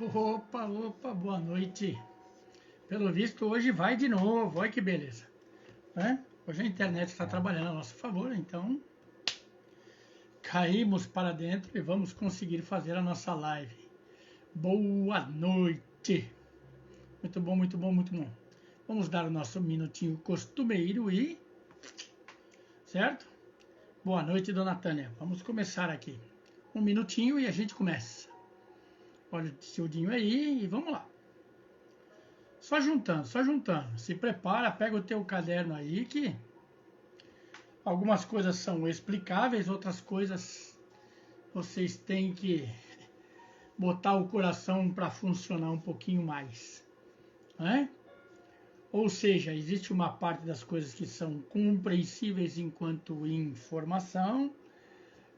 Opa, opa, boa noite. Pelo visto, hoje vai de novo. Olha que beleza. Hoje a internet está trabalhando a nosso favor, então caímos para dentro e vamos conseguir fazer a nossa live. Boa noite. Muito bom, muito bom, muito bom. Vamos dar o nosso minutinho costumeiro e... Certo? Boa noite, dona Tânia. Vamos começar aqui. Um minutinho e a gente começa. Olha o tildinho aí e vamos lá. Só juntando, só juntando. Se prepara, pega o teu caderno aí que algumas coisas são explicáveis, outras coisas vocês têm que botar o coração para funcionar um pouquinho mais, né? Ou seja, existe uma parte das coisas que são compreensíveis enquanto informação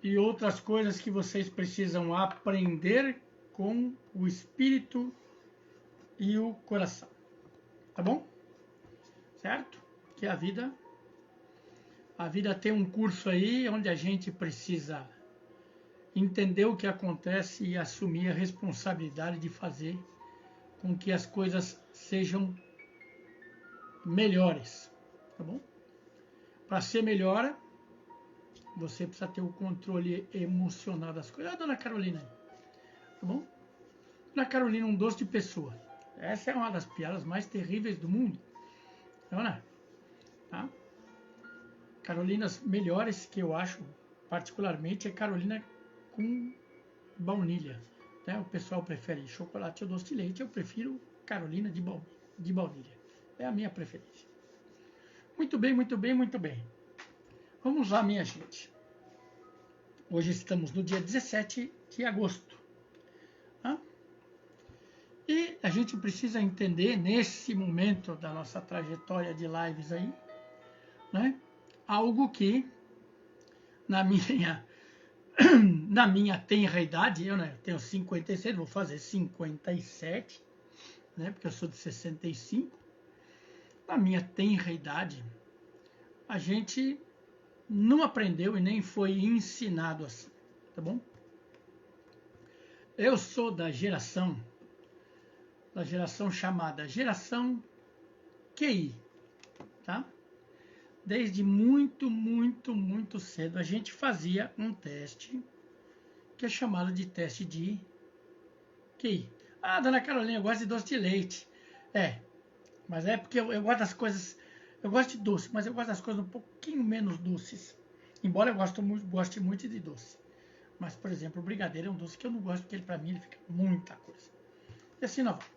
e outras coisas que vocês precisam aprender com o espírito e o coração, tá bom? Certo? Que a vida tem um curso aí onde a gente precisa entender o que acontece e assumir a responsabilidade de fazer com que as coisas sejam melhores, tá bom? Para ser melhor, você precisa ter o controle emocional das coisas. Dona Carolina, tá bom? Dona Carolina, um doce de pessoa. Essa é uma das piadas mais terríveis do mundo. Não é? Tá? Carolinas melhores que eu acho, particularmente, é Carolina com baunilha. Né? O pessoal prefere chocolate ou doce de leite, eu prefiro Carolina de baunilha. É a minha preferência. Muito bem, muito bem, muito bem. Vamos lá, minha gente. Hoje estamos no dia 17 de agosto. Tá? E a gente precisa entender, nesse momento da nossa trajetória de lives aí, né, algo que, na minha tenra idade, eu tenho 56, vou fazer 57, né, porque eu sou de 65. Na minha tenra idade, a gente não aprendeu e nem foi ensinado assim, tá bom? Eu sou da geração chamada geração QI, tá? Desde muito, muito, muito cedo a gente fazia um teste que é chamado de teste de QI. Ah, dona Carolina, eu gosto de doce de leite. Mas é porque eu gosto das coisas, eu gosto de doce, mas eu gosto das coisas um pouquinho menos doces. Embora eu goste muito de doce. Mas, por exemplo, o brigadeiro é um doce que eu não gosto, porque para mim ele fica muita coisa. E assim não vai.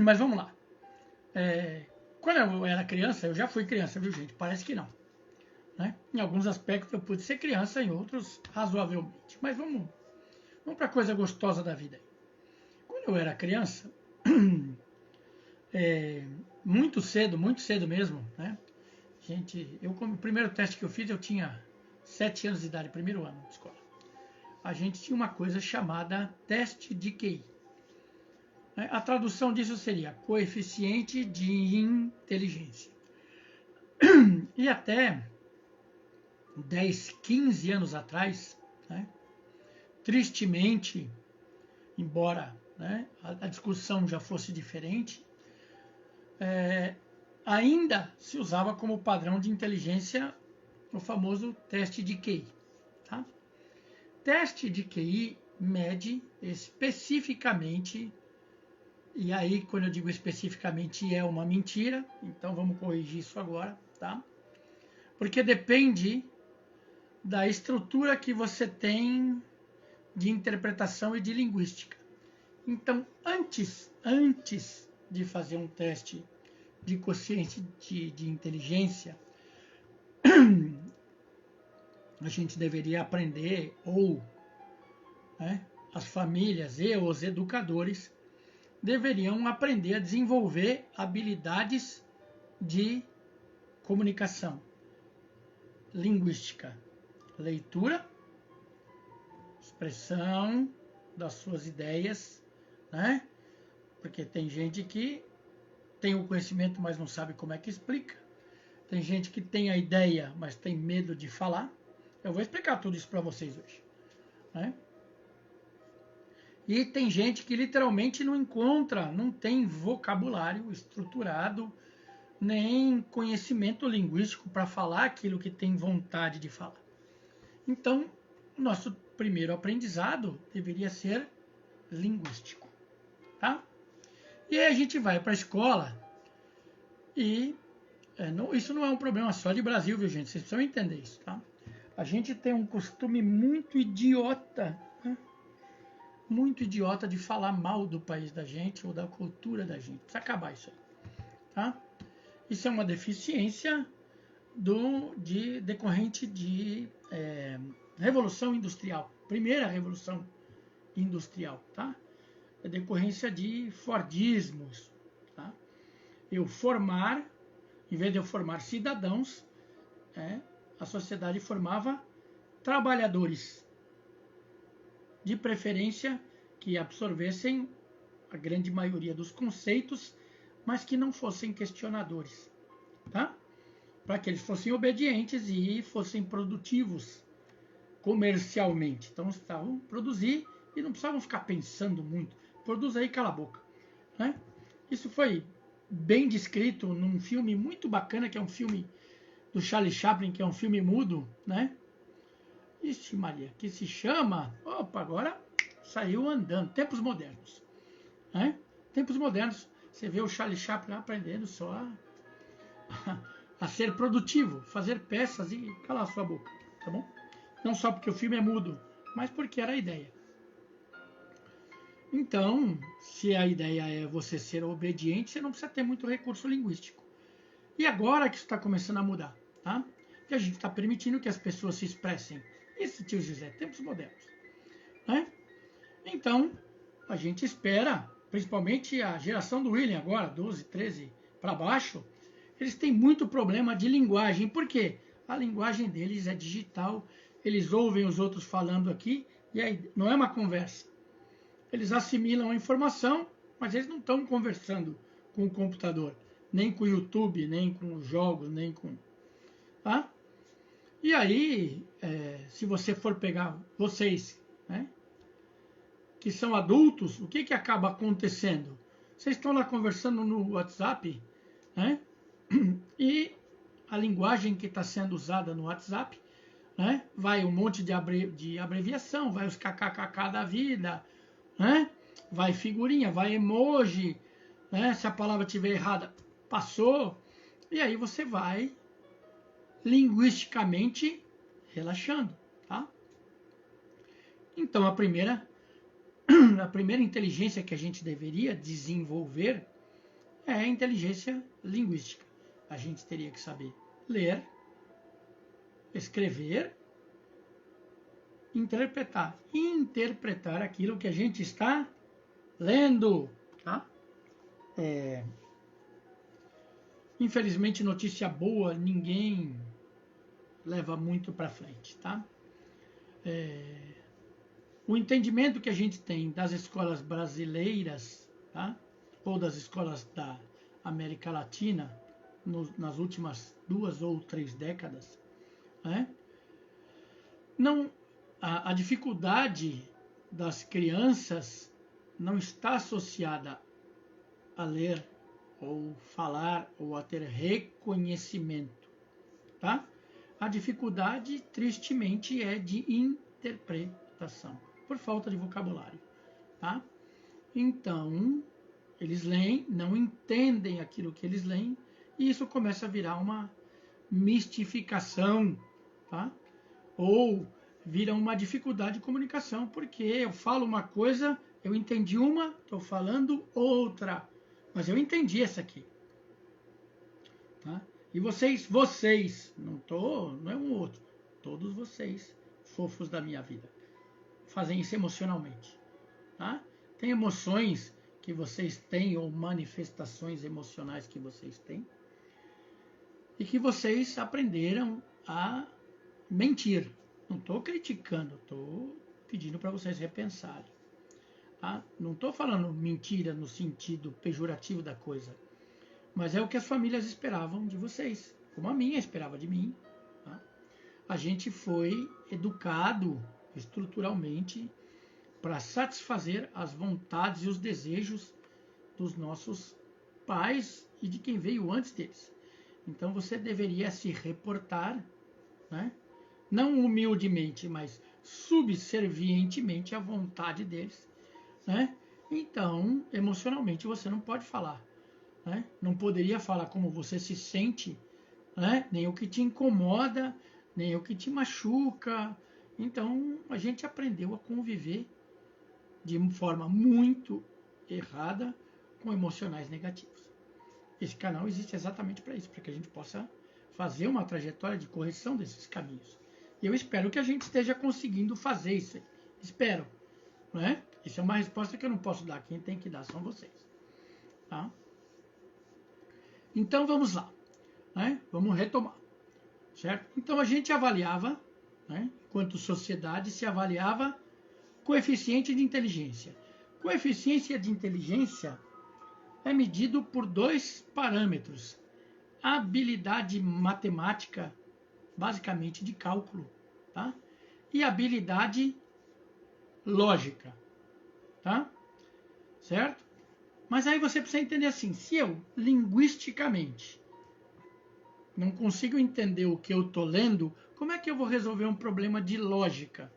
Mas vamos lá. Quando eu era criança, eu já fui criança, viu, gente? Parece que não. Né? Em alguns aspectos eu pude ser criança, em outros razoavelmente. Mas vamos para a coisa gostosa da vida. Quando eu era criança, muito cedo mesmo, né? O primeiro teste que eu fiz, eu tinha 7 anos de idade, primeiro ano de escola. A gente tinha uma coisa chamada teste de QI. A tradução disso seria coeficiente de inteligência. E até 10, 15 anos atrás, né, tristemente, embora, né, a discussão já fosse diferente, ainda se usava como padrão de inteligência o famoso teste de QI. Tá? Teste de QI mede especificamente, e aí quando eu digo especificamente é uma mentira, então vamos corrigir isso agora, tá? Porque depende da estrutura que você tem de interpretação e de linguística. Então, antes de fazer um teste de quociente de inteligência, a gente deveria aprender, ou as famílias e os educadores deveriam aprender a desenvolver habilidades de comunicação, linguística, leitura, expressão das suas ideias, né? Porque tem gente que tem o conhecimento, mas não sabe como é que explica. Tem gente que tem a ideia, mas tem medo de falar. Eu vou explicar tudo isso para vocês hoje, né? E tem gente que literalmente não encontra, não tem vocabulário estruturado, nem conhecimento linguístico para falar aquilo que tem vontade de falar. Então, nosso primeiro aprendizado deveria ser linguístico, tá? E aí a gente vai para a escola e isso não é um problema só de Brasil, viu, gente? Vocês precisam entender isso, tá? A gente tem um costume muito idiota, né? Muito idiota de falar mal do país da gente ou da cultura da gente. Precisa acabar isso aí, tá? Isso é uma deficiência decorrente de Revolução Industrial. Primeira Revolução Industrial, tá? É decorrência de Fordismos, tá? Em vez de eu formar cidadãos, a sociedade formava trabalhadores, de preferência que absorvessem a grande maioria dos conceitos, mas que não fossem questionadores, tá? Para que eles fossem obedientes e fossem produtivos comercialmente. Então, eles precisavam produzir e não precisavam ficar pensando muito. Produz aí, cala a boca, né? Isso foi bem descrito num filme muito bacana, que é um filme do Charlie Chaplin, que é um filme mudo, né? Ixi, Maria, que se chama... Opa, agora saiu andando. Tempos Modernos, né? Tempos Modernos. Você vê o Charlie Chaplin aprendendo só a ser produtivo, fazer peças e calar sua boca, tá bom? Não só porque o filme é mudo, mas porque era a ideia. Então, se a ideia é você ser obediente, você não precisa ter muito recurso linguístico. E agora que isso está começando a mudar, tá? Que a gente está permitindo que as pessoas se expressem. Isso, tio José, tempos modernos, né? Então, a gente espera, principalmente a geração do William agora, 12, 13 para baixo, eles têm muito problema de linguagem. Por quê? A linguagem deles é digital, eles ouvem os outros falando aqui, e aí não é uma conversa. Eles assimilam a informação, mas eles não estão conversando com o computador, nem com o YouTube, nem com os jogos, nem com... Tá? E aí, se você for pegar vocês, né, que são adultos, o que acaba acontecendo? Vocês estão lá conversando no WhatsApp, né? E a linguagem que está sendo usada no WhatsApp, né? Vai um monte de abreviação, vai os kkkk da vida, né? Vai figurinha, vai emoji, né? Se a palavra estiver errada, passou. E aí você vai linguisticamente relaxando, tá? Então a primeira inteligência que a gente deveria desenvolver é a inteligência linguística. A gente teria que saber ler, escrever, interpretar aquilo que a gente está lendo, tá? Infelizmente, notícia boa, ninguém leva muito para frente, tá? O entendimento que a gente tem das escolas brasileiras, tá? Ou das escolas da América Latina, nas últimas 2 ou 3 décadas, né? Não, a dificuldade das crianças não está associada a ler ou falar ou a ter reconhecimento, tá? A dificuldade, tristemente, é de interpretação, por falta de vocabulário, tá? Então, eles leem, não entendem aquilo que eles leem, e isso começa a virar uma mistificação, tá? Ou vira uma dificuldade de comunicação, porque eu falo uma coisa, eu entendi uma, estou falando outra, mas eu entendi essa aqui, tá? E vocês, não é um outro, todos vocês, fofos da minha vida, fazem isso emocionalmente, tá? Tem emoções que vocês têm ou manifestações emocionais que vocês têm e que vocês aprenderam a mentir. Não estou criticando, estou pedindo para vocês repensarem. Tá? Não estou falando mentira no sentido pejorativo da coisa, mas é o que as famílias esperavam de vocês, como a minha esperava de mim. Tá? A gente foi educado estruturalmente para satisfazer as vontades e os desejos dos nossos pais e de quem veio antes deles. Então você deveria se reportar, né? Não humildemente, mas subservientemente à vontade deles, né? Então, emocionalmente você não pode falar, né? Não poderia falar como você se sente, né? Nem o que te incomoda, nem o que te machuca. Então, a gente aprendeu a conviver de forma muito errada com emocionais negativos. Esse canal existe exatamente para isso, para que a gente possa fazer uma trajetória de correção desses caminhos. E eu espero que a gente esteja conseguindo fazer isso. Espero, não é? Isso é uma resposta que eu não posso dar. Quem tem que dar são vocês. Tá? Então vamos lá, né? Vamos retomar, certo? Então a gente avaliava, né? Enquanto sociedade se avaliava coeficiente de inteligência. Coeficiente de inteligência é medido por 2 parâmetros: habilidade matemática, basicamente de cálculo, tá? E habilidade lógica, tá? Certo? Mas aí você precisa entender assim, se eu linguisticamente não consigo entender o que eu estou lendo, como é que eu vou resolver um problema de lógica,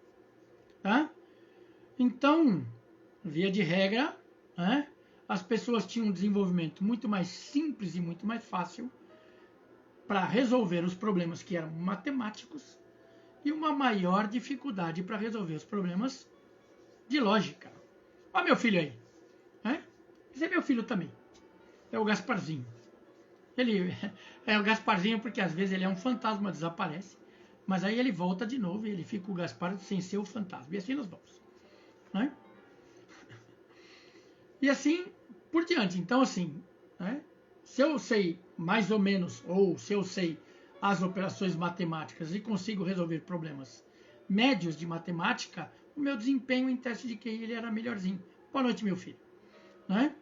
tá? Então, via de regra, né, as pessoas tinham um desenvolvimento muito mais simples e muito mais fácil para resolver os problemas que eram matemáticos e uma maior dificuldade para resolver os problemas de lógica. Olha meu filho aí, né? Esse é meu filho também, é o Gasparzinho. Ele é o Gasparzinho porque às vezes ele é um fantasma, desaparece, mas aí ele volta de novo e ele fica o Gaspar sem ser o fantasma. E assim nós vamos, né? E assim por diante. Então assim, né? Se eu sei mais ou menos, ou se eu sei as operações matemáticas e consigo resolver problemas médios de matemática, o meu desempenho em teste de QI ele era melhorzinho. Boa noite, meu filho, né?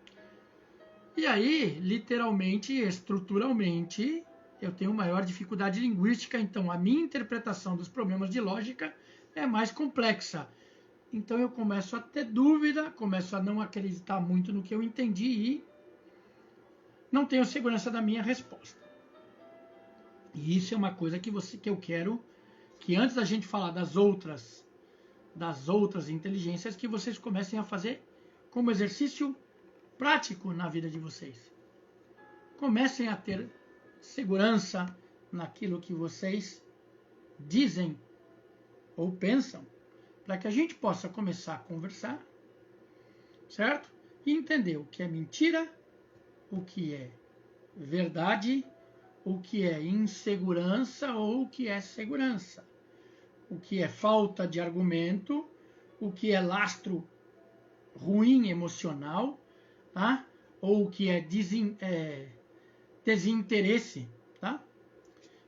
E aí, literalmente, estruturalmente, eu tenho maior dificuldade linguística, então a minha interpretação dos problemas de lógica é mais complexa. Então eu começo a ter dúvida, começo a não acreditar muito no que eu entendi e não tenho segurança da minha resposta. E isso é uma coisa que eu quero que antes da gente falar das outras inteligências, que vocês comecem a fazer como exercício prático na vida de vocês. Comecem a ter segurança naquilo que vocês dizem ou pensam, para que a gente possa começar a conversar, certo? E entender o que é mentira, o que é verdade, o que é insegurança ou o que é segurança, o que é falta de argumento, o que é lastro ruim emocional, tá? Ou o que é desinteresse, tá?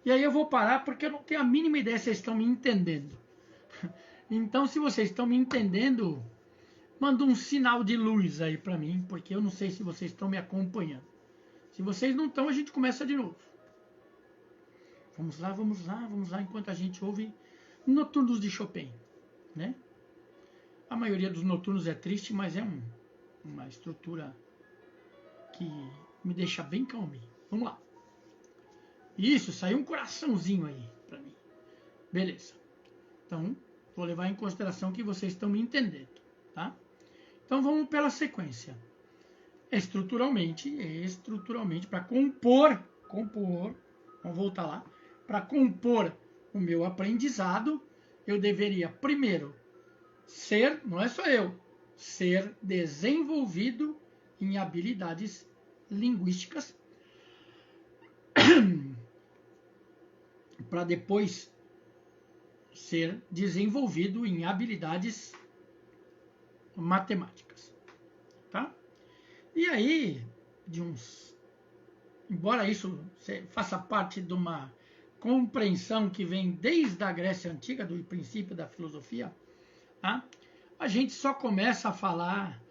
E aí eu vou parar porque eu não tenho a mínima ideia se vocês estão me entendendo. Então, se vocês estão me entendendo, manda um sinal de luz aí para mim, porque eu não sei se vocês estão me acompanhando. Se vocês não estão, a gente começa de novo. Vamos lá, vamos lá, vamos lá, enquanto a gente ouve Noturnos de Chopin, né? A maioria dos noturnos é triste, mas é uma estrutura que me deixa bem calminho. Vamos lá. Isso, saiu um coraçãozinho aí para mim. Beleza. Então, vou levar em consideração que vocês estão me entendendo, tá? Então, vamos pela sequência. Estruturalmente, para compor, vamos voltar lá, para compor o meu aprendizado, eu deveria primeiro ser, não é só eu, ser desenvolvido em habilidades linguísticas, para depois ser desenvolvido em habilidades matemáticas, tá? E aí, embora isso faça parte de uma compreensão que vem desde a Grécia Antiga, do princípio da filosofia, tá? A gente só começa a falar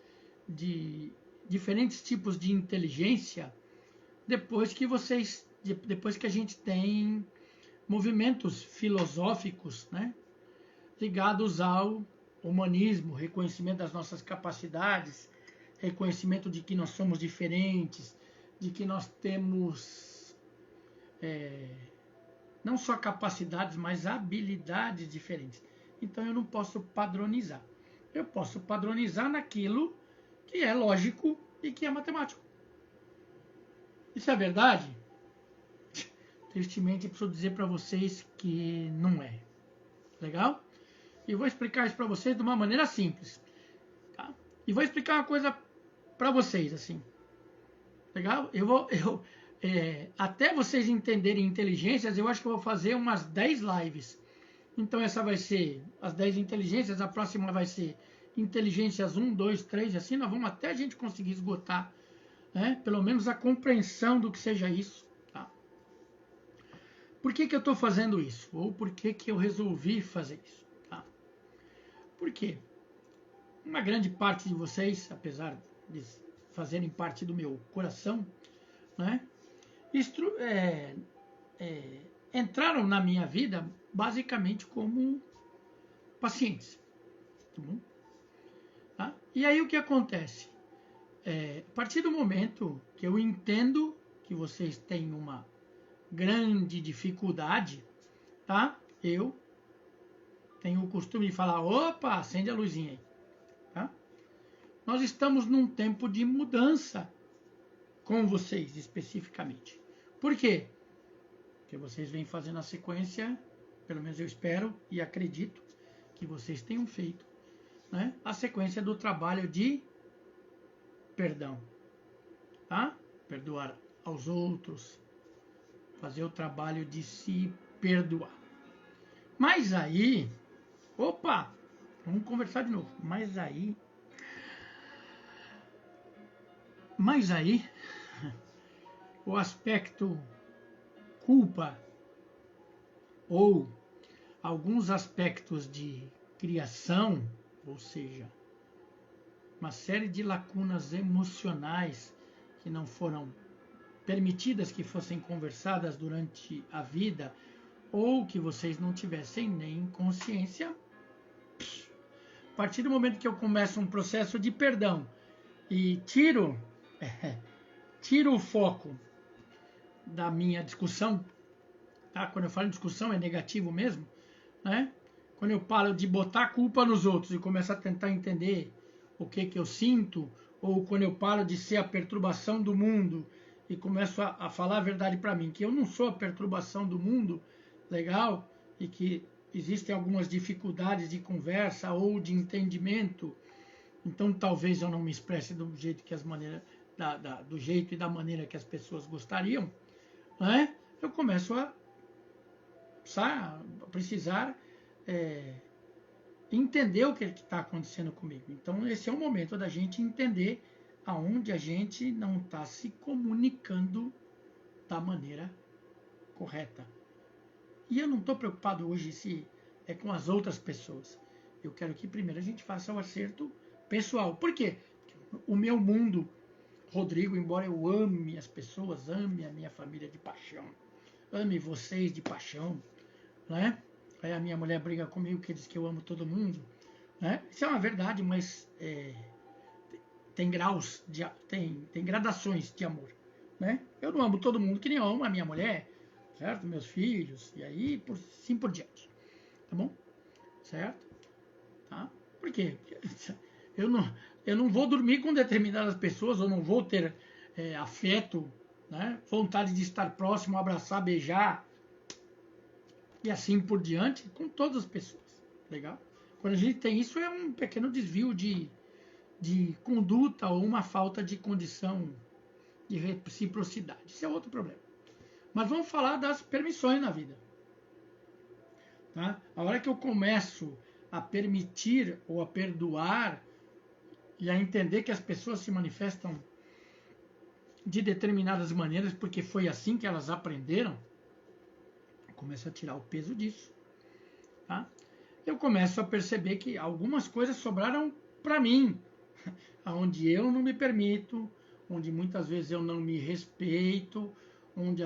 de diferentes tipos de inteligência depois que a gente tem movimentos filosóficos, né, ligados ao humanismo, reconhecimento das nossas capacidades, reconhecimento de que nós somos diferentes, de que nós temos não só capacidades, mas habilidades diferentes. Então eu não posso padronizar. Eu posso padronizar naquilo que é lógico e que é matemático. Isso é verdade? Tristemente, preciso dizer para vocês que não é. Legal? E vou explicar isso para vocês de uma maneira simples. Tá? E vou explicar uma coisa para vocês, assim. Legal? Até vocês entenderem inteligências, eu acho que eu vou fazer umas 10 lives. Então essa vai ser as 10 inteligências, a próxima vai ser inteligências 1, 2, 3, assim nós vamos até a gente conseguir esgotar, né? Pelo menos a compreensão do que seja isso. Tá? Por que eu estou fazendo isso? Ou por que eu resolvi fazer isso? Tá? Por quê? Uma grande parte de vocês, apesar de fazerem parte do meu coração, né? Entraram na minha vida basicamente como pacientes. Tá bom? Tá? E aí o que acontece? A partir do momento que eu entendo que vocês têm uma grande dificuldade, tá? Eu tenho o costume de falar, opa, acende a luzinha aí. Tá? Nós estamos num tempo de mudança com vocês especificamente. Por quê? Porque vocês vêm fazendo a sequência, pelo menos eu espero e acredito que vocês tenham feito, né? A sequência do trabalho de perdão. Tá? Perdoar aos outros, fazer o trabalho de se perdoar. Mas aí, opa, vamos conversar de novo. Mas aí, o aspecto culpa ou alguns aspectos de criação, ou seja, uma série de lacunas emocionais que não foram permitidas que fossem conversadas durante a vida, ou que vocês não tivessem nem consciência. A partir do momento que eu começo um processo de perdão e tiro o foco da minha discussão, tá? Quando eu falo em discussão é negativo mesmo, né? Quando eu paro de botar a culpa nos outros e começo a tentar entender o que eu sinto, ou quando eu paro de ser a perturbação do mundo e começo a falar a verdade para mim, que eu não sou a perturbação do mundo, legal, e que existem algumas dificuldades de conversa ou de entendimento, então talvez eu não me expresse do jeito que do jeito e da maneira que as pessoas gostariam, né? Eu começo a precisar entender o que está acontecendo comigo. Então esse é o momento da gente entender aonde a gente não está se comunicando da maneira correta. E eu não estou preocupado hoje se é com as outras pessoas. Eu quero que primeiro a gente faça o acerto pessoal. Por quê? Porque o meu mundo, Rodrigo, embora eu ame as pessoas, ame a minha família de paixão, ame vocês de paixão, né? Aí a minha mulher briga comigo que diz que eu amo todo mundo, né? Isso é uma verdade, mas tem graus, tem gradações de amor, né? Eu não amo todo mundo que nem eu amo a minha mulher, certo? Meus filhos, e aí assim por diante, tá bom? Certo? Tá? Por quê? Eu não vou dormir com determinadas pessoas, ou não vou ter afeto, né? Vontade de estar próximo, abraçar, beijar, e assim por diante, com todas as pessoas. Legal? Quando a gente tem isso, é um pequeno desvio de conduta ou uma falta de condição de reciprocidade. Isso é outro problema. Mas vamos falar das permissões na vida. Tá? A hora que eu começo a permitir ou a perdoar e a entender que as pessoas se manifestam de determinadas maneiras porque foi assim que elas aprenderam, eu começo a tirar o peso disso. Tá? Eu começo a perceber que algumas coisas sobraram para mim, onde eu não me permito, onde muitas vezes eu não me respeito, onde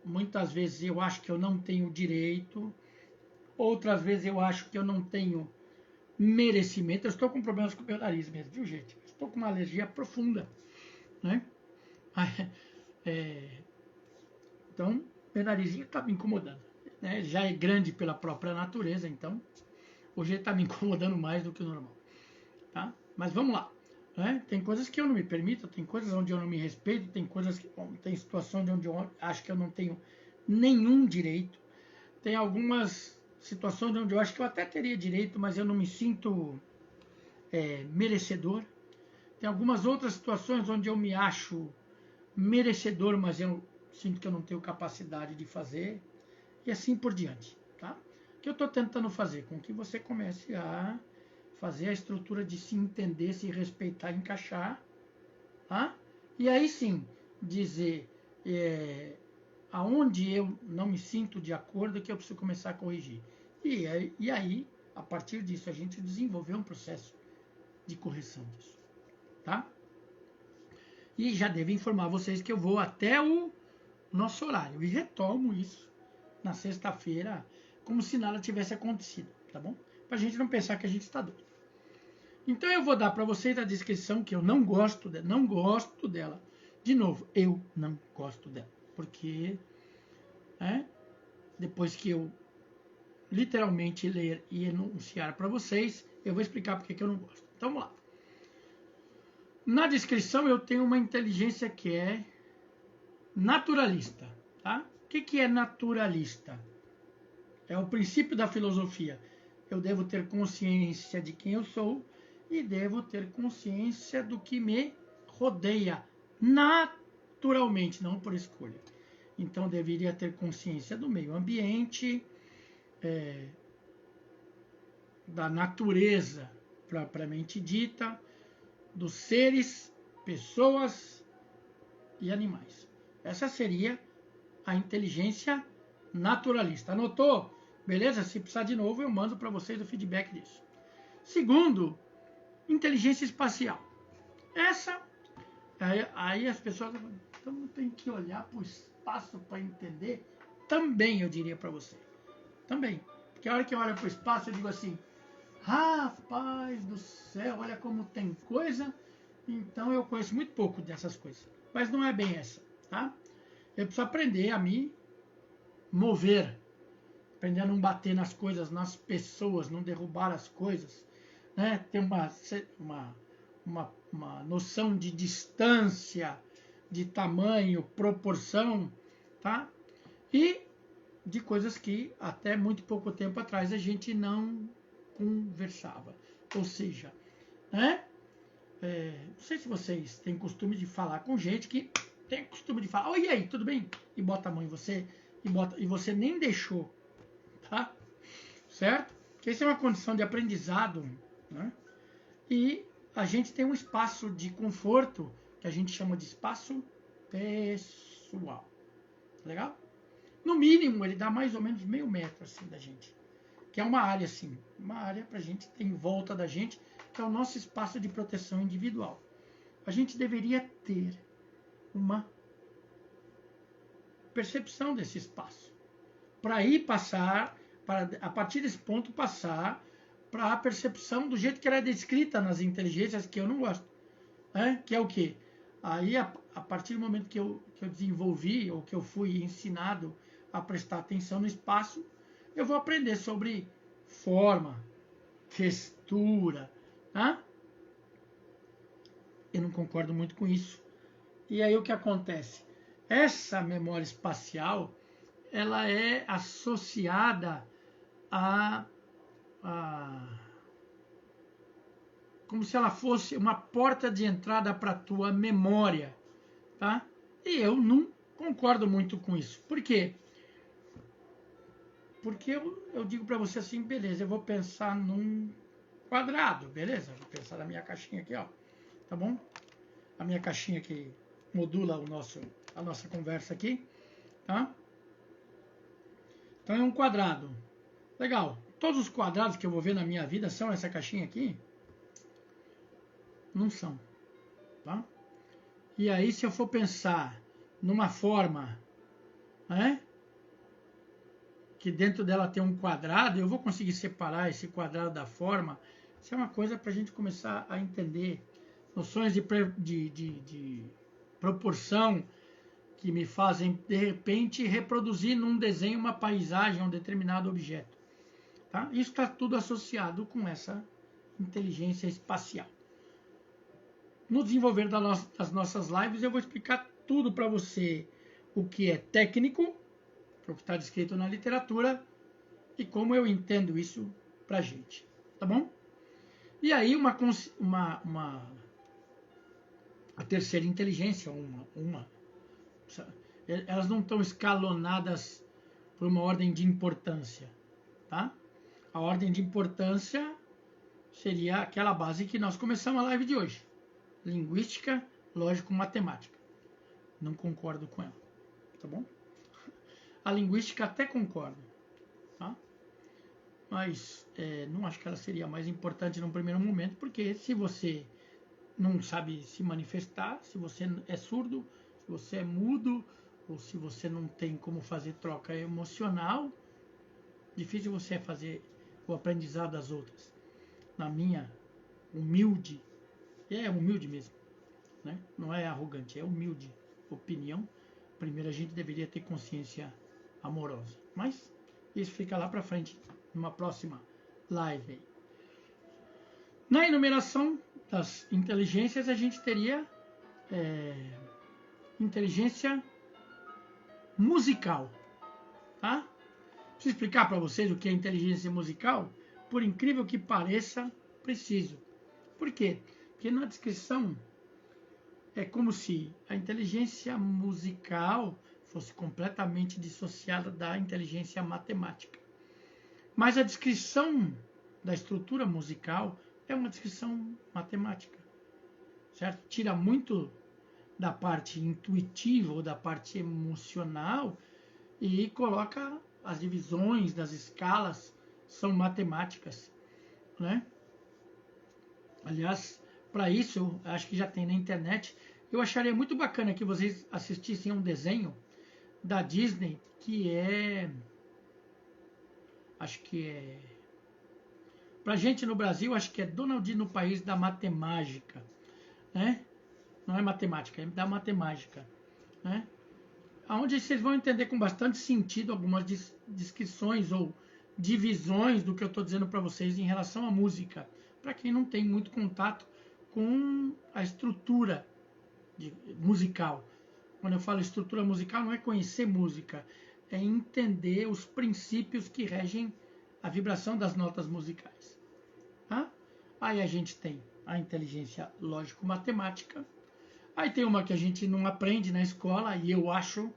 muitas vezes eu acho que eu não tenho direito, outras vezes eu acho que eu não tenho merecimento. Eu estou com problemas com o meu nariz mesmo, viu, gente? Estou com uma alergia profunda, né? Então, meu narizinho está me incomodando, né? Já é grande pela própria natureza, então hoje ele está me incomodando mais do que o normal, tá? Mas vamos lá, né? Tem coisas que eu não me permito, tem coisas onde eu não me respeito, tem coisas que, tem situações onde eu acho que eu não tenho nenhum direito, tem algumas situações onde eu acho que eu até teria direito, mas eu não me sinto merecedor. Tem algumas outras situações onde eu me acho merecedor, mas eu sinto que eu não tenho capacidade de fazer, e assim por diante, tá? O que eu estou tentando fazer? Com que você comece a fazer a estrutura de se entender, se respeitar, encaixar, tá? E aí sim, dizer aonde eu não me sinto de acordo, que eu preciso começar a corrigir. E aí, a partir disso, a gente desenvolveu um processo de correção disso, tá? E já devo informar vocês que eu vou até o nosso horário e retomo isso na sexta-feira, como se nada tivesse acontecido, tá bom? Pra gente não pensar que a gente está doido. Então eu vou dar para vocês a descrição que eu não gosto dela. De novo, eu não gosto dela, porque depois que eu literalmente ler e enunciar para vocês, eu vou explicar porque que eu não gosto. Então vamos lá. Na descrição eu tenho uma inteligência que é naturalista, tá? O que é naturalista? É o princípio da filosofia. Eu devo ter consciência de quem eu sou e devo ter consciência do que me rodeia naturalmente, não por escolha. Então, deveria ter consciência do meio ambiente, da natureza propriamente dita, dos seres, pessoas e animais. Essa seria a inteligência naturalista. Anotou? Beleza? Se precisar de novo, eu mando para vocês o feedback disso. Segundo, inteligência espacial. Essa, aí as pessoas então tem que olhar para o espaço para entender. Também eu diria para você. Também. Porque a hora que eu olho para o espaço, eu digo assim, rapaz do céu, olha como tem coisa. Então eu conheço muito pouco dessas coisas. Mas não é bem essa, tá? Eu preciso aprender a me mover. Aprender a não bater nas coisas, nas pessoas, não derrubar as coisas, né? Ter uma noção de distância, de tamanho, proporção, tá? E de coisas que até muito pouco tempo atrás a gente não conversava. Ou seja, né? Não sei se vocês têm costume de falar com gente que tem costume de falar, oi, e aí, tudo bem? E bota a mão em você, e você nem deixou, tá? Certo? Porque isso é uma condição de aprendizado, né? E a gente tem um espaço de conforto que a gente chama de espaço pessoal. Legal? No mínimo, ele dá mais ou menos meio metro assim da gente. Que é uma área assim, uma área pra gente ter em volta da gente, que é o nosso espaço de proteção individual. A gente deveria ter uma percepção desse espaço. Para ir passar, para a partir desse ponto passar para a percepção do jeito que ela é descrita nas inteligências, que eu não gosto. Né? Que é o quê? Aí, a partir do momento que eu desenvolvi, ou que eu fui ensinado a prestar atenção no espaço, eu vou aprender sobre forma, textura. Tá? Eu não concordo muito com isso. E aí o que acontece? Essa memória espacial, ela é associada a como se ela fosse uma porta de entrada para a tua memória, tá? E eu não concordo muito com isso. Por quê? Porque eu digo para você assim, beleza, eu vou pensar num quadrado, beleza? Vou pensar na minha caixinha aqui, ó, tá bom? A minha caixinha que modula a nossa conversa aqui, tá? Então é um quadrado. Legal. Todos os quadrados que eu vou ver na minha vida são essa caixinha aqui? Não são, tá? E aí, se eu for pensar numa forma, né, que dentro dela tem um quadrado, eu vou conseguir separar esse quadrado da forma Isso é uma coisa para a gente começar a entender noções de proporção que me fazem, de repente, reproduzir num desenho uma paisagem, um determinado objeto. Tá? Isso está tudo associado com essa inteligência espacial. No desenvolver das nossas lives, eu vou explicar tudo para você, o que é técnico, o que está descrito na literatura, e como eu entendo isso para a gente. Tá bom? E aí, a terceira inteligência, elas não estão escalonadas por uma ordem de importância, tá? A ordem de importância seria aquela base que nós começamos a live de hoje. Linguística, lógico-matemática. Não concordo com ela, tá bom? A linguística até concordo, tá? Mas não acho que ela seria mais importante num primeiro momento, porque se você não sabe se manifestar, se você é surdo, se você é mudo, ou se você não tem como fazer troca emocional, difícil você fazer o aprendizado das outras. Na minha humilde mesmo, né? Não é arrogante, é humilde opinião, primeiro a gente deveria ter consciência amorosa. Mas isso fica lá para frente, numa próxima live. Na enumeração das inteligências, a gente teria inteligência musical, tá? Preciso explicar para vocês o que é inteligência musical? Por incrível que pareça, preciso. Por quê? Porque na descrição é como se a inteligência musical fosse completamente dissociada da inteligência matemática. Mas a descrição da estrutura musical é uma descrição matemática, certo? Tira muito da parte intuitiva ou da parte emocional e coloca as divisões das escalas são matemáticas, né? Aliás, para isso, eu acho que já tem na internet, eu acharia muito bacana que vocês assistissem a um desenho da Disney que acho que é, pra gente no Brasil, acho que é Donald no País da Matemática, né? Não é matemática, é da matemática, né? Onde vocês vão entender com bastante sentido algumas descrições ou divisões do que eu estou dizendo para vocês em relação à música, para quem não tem muito contato com a estrutura musical. Quando eu falo estrutura musical, não é conhecer música, é entender os princípios que regem a vibração das notas musicais. Tá? Aí a gente tem a inteligência lógico-matemática. Aí tem uma que a gente não aprende na escola, e eu acho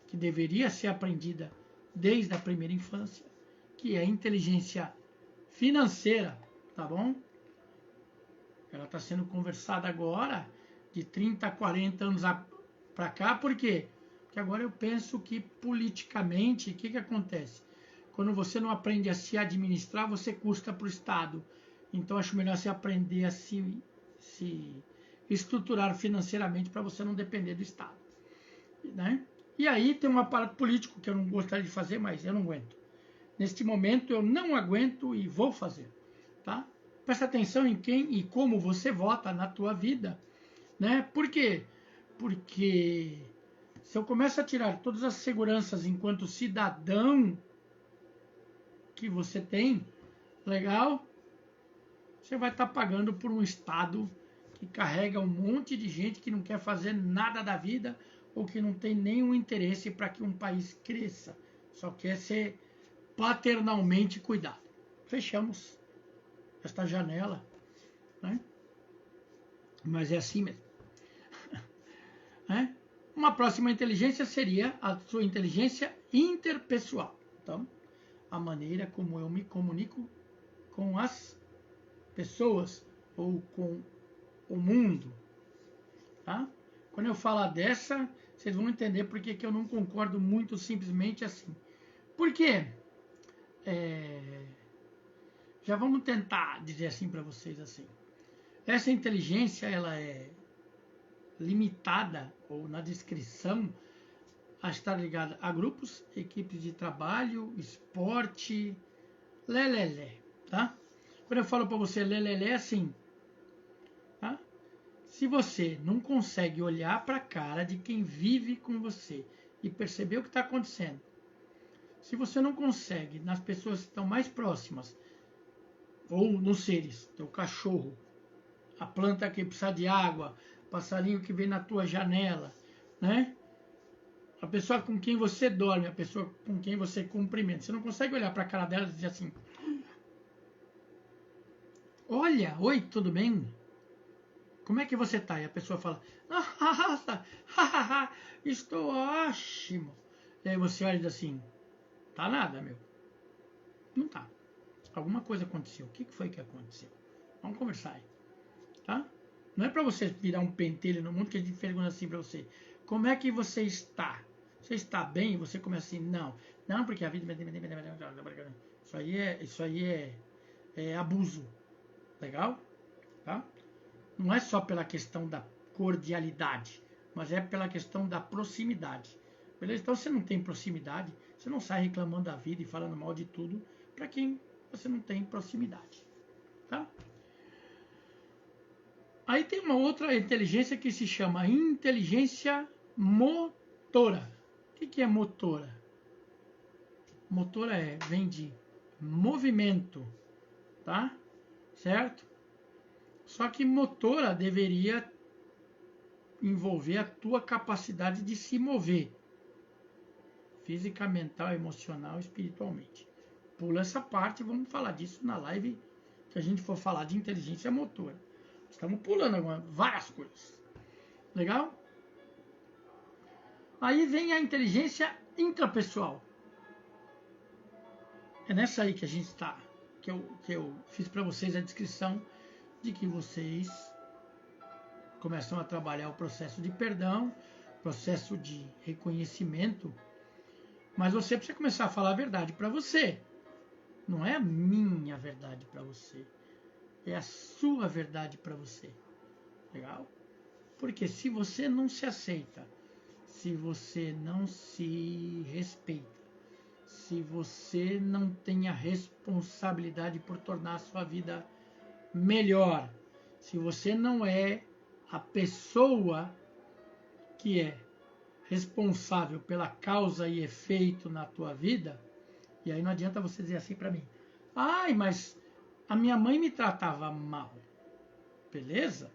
que deveria ser aprendida desde a primeira infância, que é a inteligência financeira, tá bom? Ela está sendo conversada agora, de 30 a 40 anos para cá, por quê? Porque agora eu penso que politicamente, o que acontece? Quando você não aprende a se administrar, você custa para o Estado. Então acho melhor você aprender a se estruturar financeiramente para você não depender do Estado, né? E aí tem um aparato político que eu não gostaria de fazer, mas eu não aguento. Neste momento eu não aguento e vou fazer, tá? Presta atenção em quem e como você vota na tua vida, né? Por quê? Porque se eu começo a tirar todas as seguranças enquanto cidadão que você tem, legal, você vai estar pagando por um Estado que carrega um monte de gente que não quer fazer nada da vida ou que não tem nenhum interesse para que um país cresça, só quer ser paternalmente cuidado. Fechamos esta janela, né? Mas é assim mesmo. Né? Uma próxima inteligência seria a sua inteligência interpessoal. Então, a maneira como eu me comunico com as pessoas ou com o mundo, tá? Quando eu falar dessa, vocês vão entender por que eu não concordo muito simplesmente assim. Por quê? Já vamos tentar dizer assim para vocês assim. Essa inteligência, ela é limitada, ou na descrição, a estar ligada a grupos, equipes de trabalho, esporte, tá? Quando eu falo para você lelele, é assim. Tá? Se você não consegue olhar para a cara de quem vive com você e perceber o que está acontecendo, se você não consegue, nas pessoas que estão mais próximas, ou nos seres, teu cachorro, a planta que precisa de água, passarinho que vem na tua janela, né? A pessoa com quem você dorme, a pessoa com quem você cumprimenta, você não consegue olhar para a cara dela e dizer assim: olha, oi, tudo bem? Como é que você tá? E a pessoa fala: estou ótimo. E aí você olha e diz assim: tá nada, meu. Não tá. Alguma coisa aconteceu. O que foi que aconteceu? Vamos conversar aí. Tá? Não é para você virar um pentelho no mundo que a gente pergunta assim para você: como é que você está? Você está bem? Você começa assim: não. Não, porque a vida... Isso aí é abuso. Legal? Tá? Não é só pela questão da cordialidade, mas é pela questão da proximidade. Beleza? Então, você não tem proximidade, você não sai reclamando da vida e falando mal de tudo para quem você não tem proximidade. Tá? Aí tem uma outra inteligência que se chama inteligência motora. O que é motora? Motora vem de movimento, tá? Certo? Só que motora deveria envolver a tua capacidade de se mover. Física, mental, emocional, espiritualmente. Pula essa parte, vamos falar disso na live que a gente for falar de inteligência motora. Estamos pulando várias coisas. Legal? Aí vem a inteligência intrapessoal. É nessa aí que a gente está. Que eu fiz para vocês a descrição de que vocês começam a trabalhar o processo de perdão, processo de reconhecimento, mas você precisa começar a falar a verdade para você. Não é a minha verdade para você, é a sua verdade para você. Legal? Porque se você não se aceita, se você não se respeita, se você não tem a responsabilidade por tornar a sua vida melhor, se você não é a pessoa que é responsável pela causa e efeito na tua vida, e aí não adianta você dizer assim para mim: ai, mas a minha mãe me tratava mal. Beleza?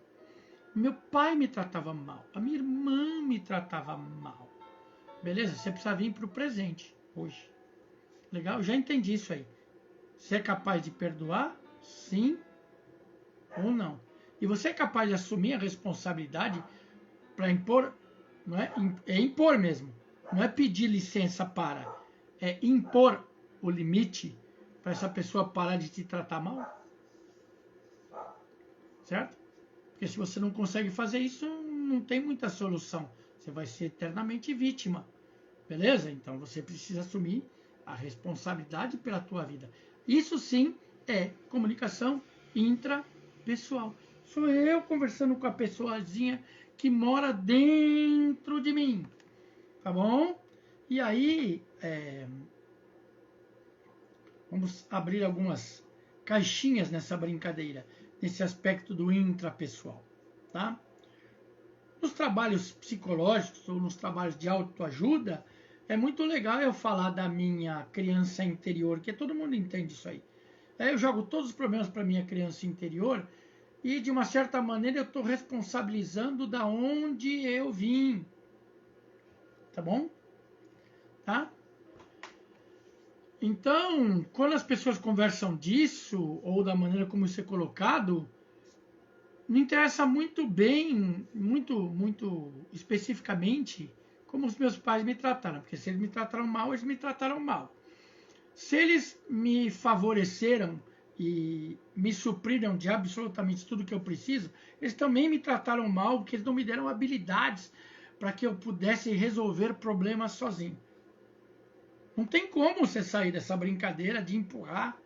Meu pai me tratava mal, a minha irmã me tratava mal. Beleza? Você precisa vir para o presente hoje. Legal? Já entendi isso aí. Você é capaz de perdoar? Sim ou não? E você é capaz de assumir a responsabilidade para impor, não é? É impor mesmo. Não é pedir licença para, é impor o limite para essa pessoa parar de te tratar mal. Certo? Porque se você não consegue fazer isso, não tem muita solução. Você vai ser eternamente vítima. Beleza? Então você precisa assumir a responsabilidade pela tua vida. Isso sim é comunicação intrapessoal. Sou eu conversando com a pessoazinha que mora dentro de mim. Tá bom? E aí, vamos abrir algumas caixinhas nessa brincadeira, nesse aspecto do intrapessoal. Tá? Nos trabalhos psicológicos ou nos trabalhos de autoajuda, é muito legal eu falar da minha criança interior, que todo mundo entende isso aí. Aí eu jogo todos os problemas para minha criança interior e, de uma certa maneira, eu estou responsabilizando da onde eu vim. Tá bom? Tá? Então, quando as pessoas conversam disso, ou da maneira como isso é colocado, me interessa muito bem, muito especificamente, como os meus pais me trataram. Porque se eles me trataram mal, eles me trataram mal. Se eles me favoreceram e me supriram de absolutamente tudo que eu preciso, eles também me trataram mal, porque eles não me deram habilidades para que eu pudesse resolver problemas sozinho. Não tem como você sair dessa brincadeira de empurrar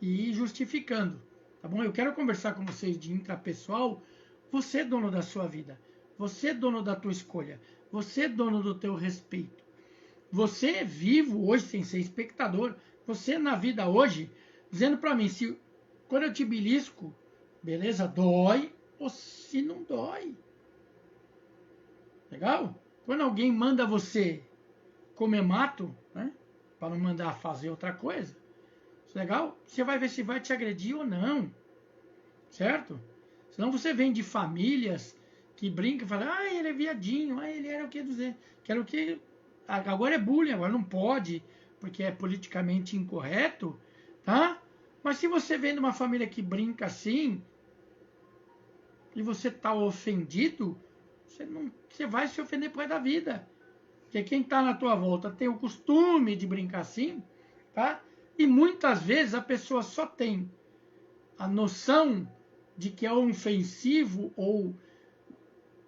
e ir justificando. Tá bom? Eu quero conversar com vocês de intrapessoal. Você é dono da sua vida. Você é dono da tua escolha. Você é dono do teu respeito. Você é vivo hoje sem ser espectador. Você na vida hoje, dizendo para mim, se quando eu te belisco, beleza, dói ou se não dói. Legal? Quando alguém manda você comer mato, né, para não mandar fazer outra coisa, legal? Você vai ver se vai te agredir ou não, certo? Senão você vem de famílias que brincam e falam, ah, ele é viadinho, ah, ele era o que dizer, que era o que, agora é bullying, agora não pode, porque é politicamente incorreto, tá? Mas se você vem de uma família que brinca assim, e você está ofendido, você vai se ofender por resto da vida. Porque quem está na tua volta tem o costume de brincar assim, tá? E muitas vezes a pessoa só tem a noção de que é ofensivo ou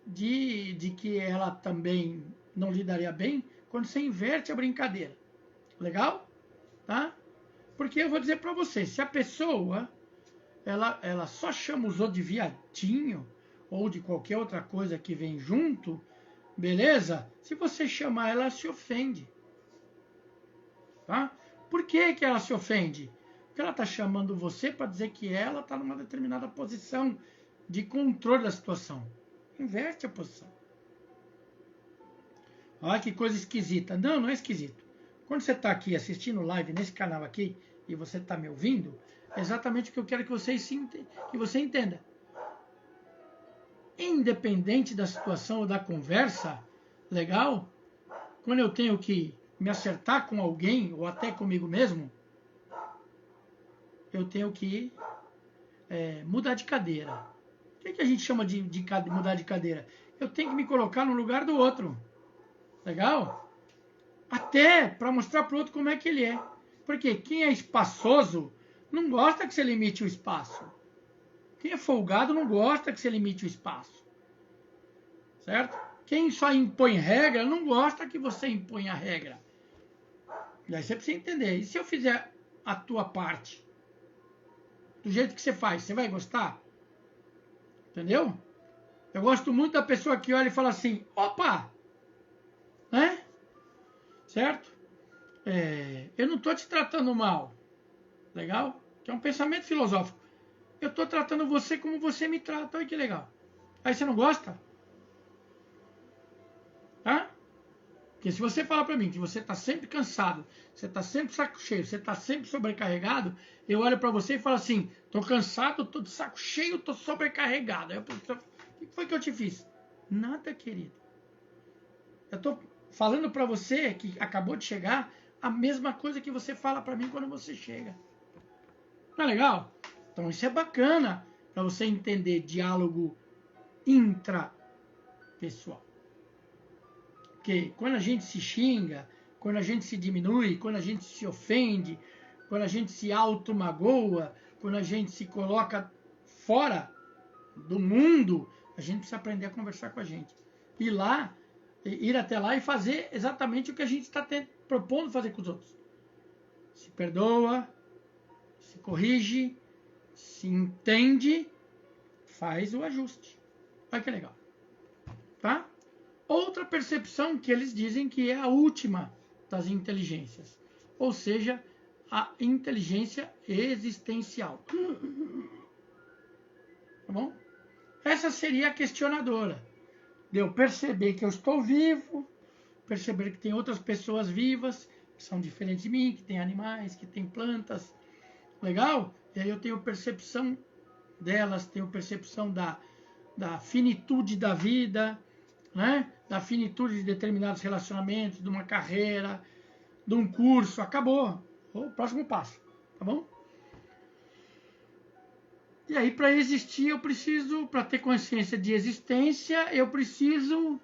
de que ela também não lidaria bem quando você inverte a brincadeira. Legal? Tá? Porque eu vou dizer para você, se a pessoa ela só chama os outros de viadinho ou de qualquer outra coisa que vem junto, beleza? Se você chamar ela se ofende. Tá? Por que ela se ofende? Porque ela está chamando você para dizer que ela está numa determinada posição de controle da situação. Inverte a posição. Olha que coisa esquisita. Não, não é esquisito. Quando você está aqui assistindo live nesse canal aqui e você está me ouvindo, é exatamente o que eu quero que você entenda. Independente da situação ou da conversa, legal? Quando eu tenho que me acertar com alguém ou até comigo mesmo, eu tenho que mudar de cadeira. O que a gente chama de mudar de cadeira? Eu tenho que me colocar no lugar do outro. Legal? Até para mostrar para o outro como é que ele é. Porque quem é espaçoso não gosta que você limite o espaço. Quem é folgado não gosta que você limite o espaço. Certo? Quem só impõe regra não gosta que você imponha a regra. E aí você precisa entender. E se eu fizer a tua parte do jeito que você faz, você vai gostar? Entendeu? Eu gosto muito da pessoa que olha e fala assim, opa! Né? Certo? Eu não estou te tratando mal. Legal? Que é um pensamento filosófico. Eu estou tratando você como você me trata. Olha que legal. Aí você não gosta? Tá? Porque se você fala para mim que você está sempre cansado, você está sempre saco cheio, você está sempre sobrecarregado, eu olho para você e falo assim, estou cansado, estou de saco cheio, estou sobrecarregado. Aí eu penso, o que foi que eu te fiz? Nada, querido. Eu estou falando para você que acabou de chegar a mesma coisa que você fala para mim quando você chega. Não é legal? Então isso é bacana para você entender diálogo intrapessoal. Porque quando a gente se xinga, quando a gente se diminui, quando a gente se ofende, quando a gente se auto-magoa, quando a gente se coloca fora do mundo, a gente precisa aprender a conversar com a gente. Ir até lá e fazer exatamente o que a gente está propondo fazer com os outros. Se perdoa, se corrige, se entende, faz o ajuste. Olha que legal. Tá? Outra percepção que eles dizem que é a última das inteligências. Ou seja, a inteligência existencial. Tá bom? Essa seria a questionadora. De eu perceber que eu estou vivo, perceber que tem outras pessoas vivas, que são diferentes de mim, que tem animais, que tem plantas. Legal? E aí eu tenho percepção delas, tenho percepção da finitude da vida, né? Da finitude de determinados relacionamentos, de uma carreira, de um curso. Acabou. O próximo passo. Tá bom? E aí, para existir, eu preciso, para ter consciência de existência, eu preciso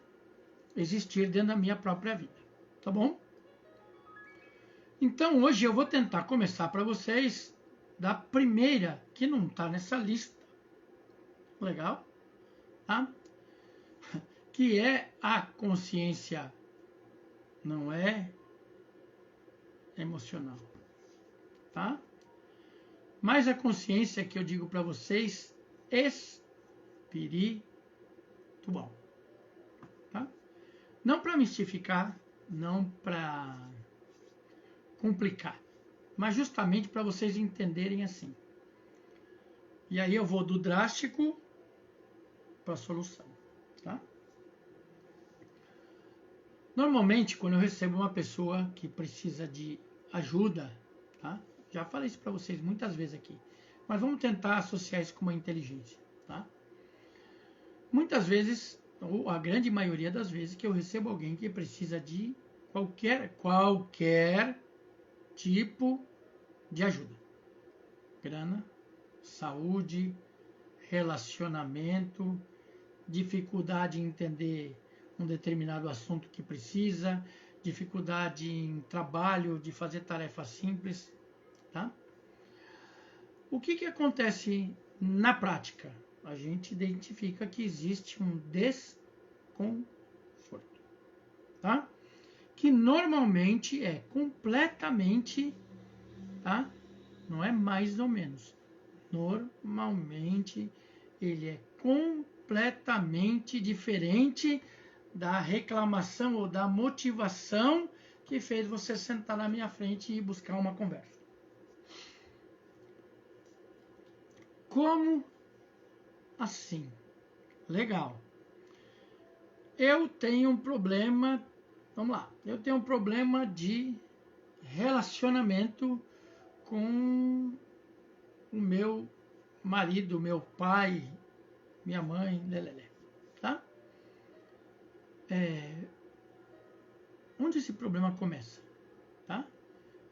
existir dentro da minha própria vida. Tá bom? Então, hoje eu vou tentar começar para vocês da primeira, que não está nessa lista. Legal? Tá? Que é a consciência, não é emocional. Tá? Mas a consciência que eu digo para vocês, espiritual. Tá? Não para mistificar, não para complicar, mas justamente para vocês entenderem assim. E aí eu vou do drástico para a solução, tá? Normalmente, quando eu recebo uma pessoa que precisa de ajuda, tá? Já falei isso para vocês muitas vezes aqui, mas vamos tentar associar isso com uma inteligência, tá? Muitas vezes, ou a grande maioria das vezes, que eu recebo alguém que precisa de qualquer tipo de ajuda. Grana, saúde, relacionamento, dificuldade em entender um determinado assunto que precisa, dificuldade em trabalho, de fazer tarefas simples, tá? O que acontece na prática? A gente identifica que existe um desconforto, tá? Que normalmente é completamente, tá? Não é mais ou menos. Normalmente ele é completamente diferente da reclamação ou da motivação que fez você sentar na minha frente e buscar uma conversa. Como assim? Legal. Eu tenho um problema, vamos lá, eu tenho um problema de relacionamento com o meu marido, meu pai, minha mãe, lelele, tá? Onde esse problema começa, tá?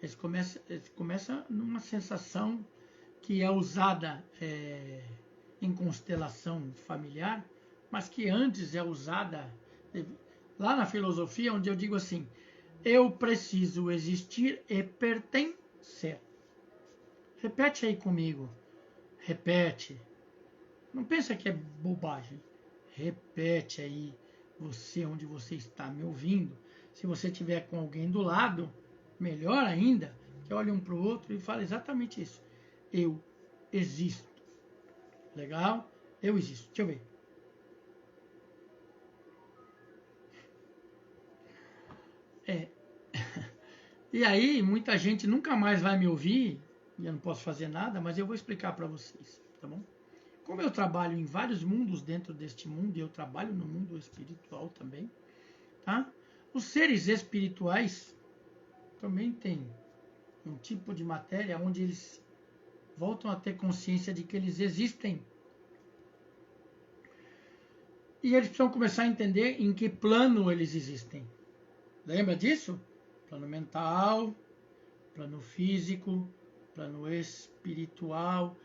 Ele começa numa sensação que é usada em constelação familiar, mas que antes é usada lá na filosofia, onde eu digo assim, eu preciso existir e pertencer. Repete aí comigo. Repete. Não pensa que é bobagem. Repete aí, você onde você está me ouvindo. Se você tiver com alguém do lado, melhor ainda, que olhe um para o outro e fale exatamente isso. Eu existo. Legal? Eu existo. Deixa eu ver. E aí, muita gente nunca mais vai me ouvir, e eu não posso fazer nada, mas eu vou explicar para vocês, tá bom? Como eu trabalho em vários mundos dentro deste mundo, e eu trabalho no mundo espiritual também, tá? Os seres espirituais também têm um tipo de matéria onde eles voltam a ter consciência de que eles existem. E eles precisam começar a entender em que plano eles existem. Lembra disso? Plano mental, plano físico, plano espiritual,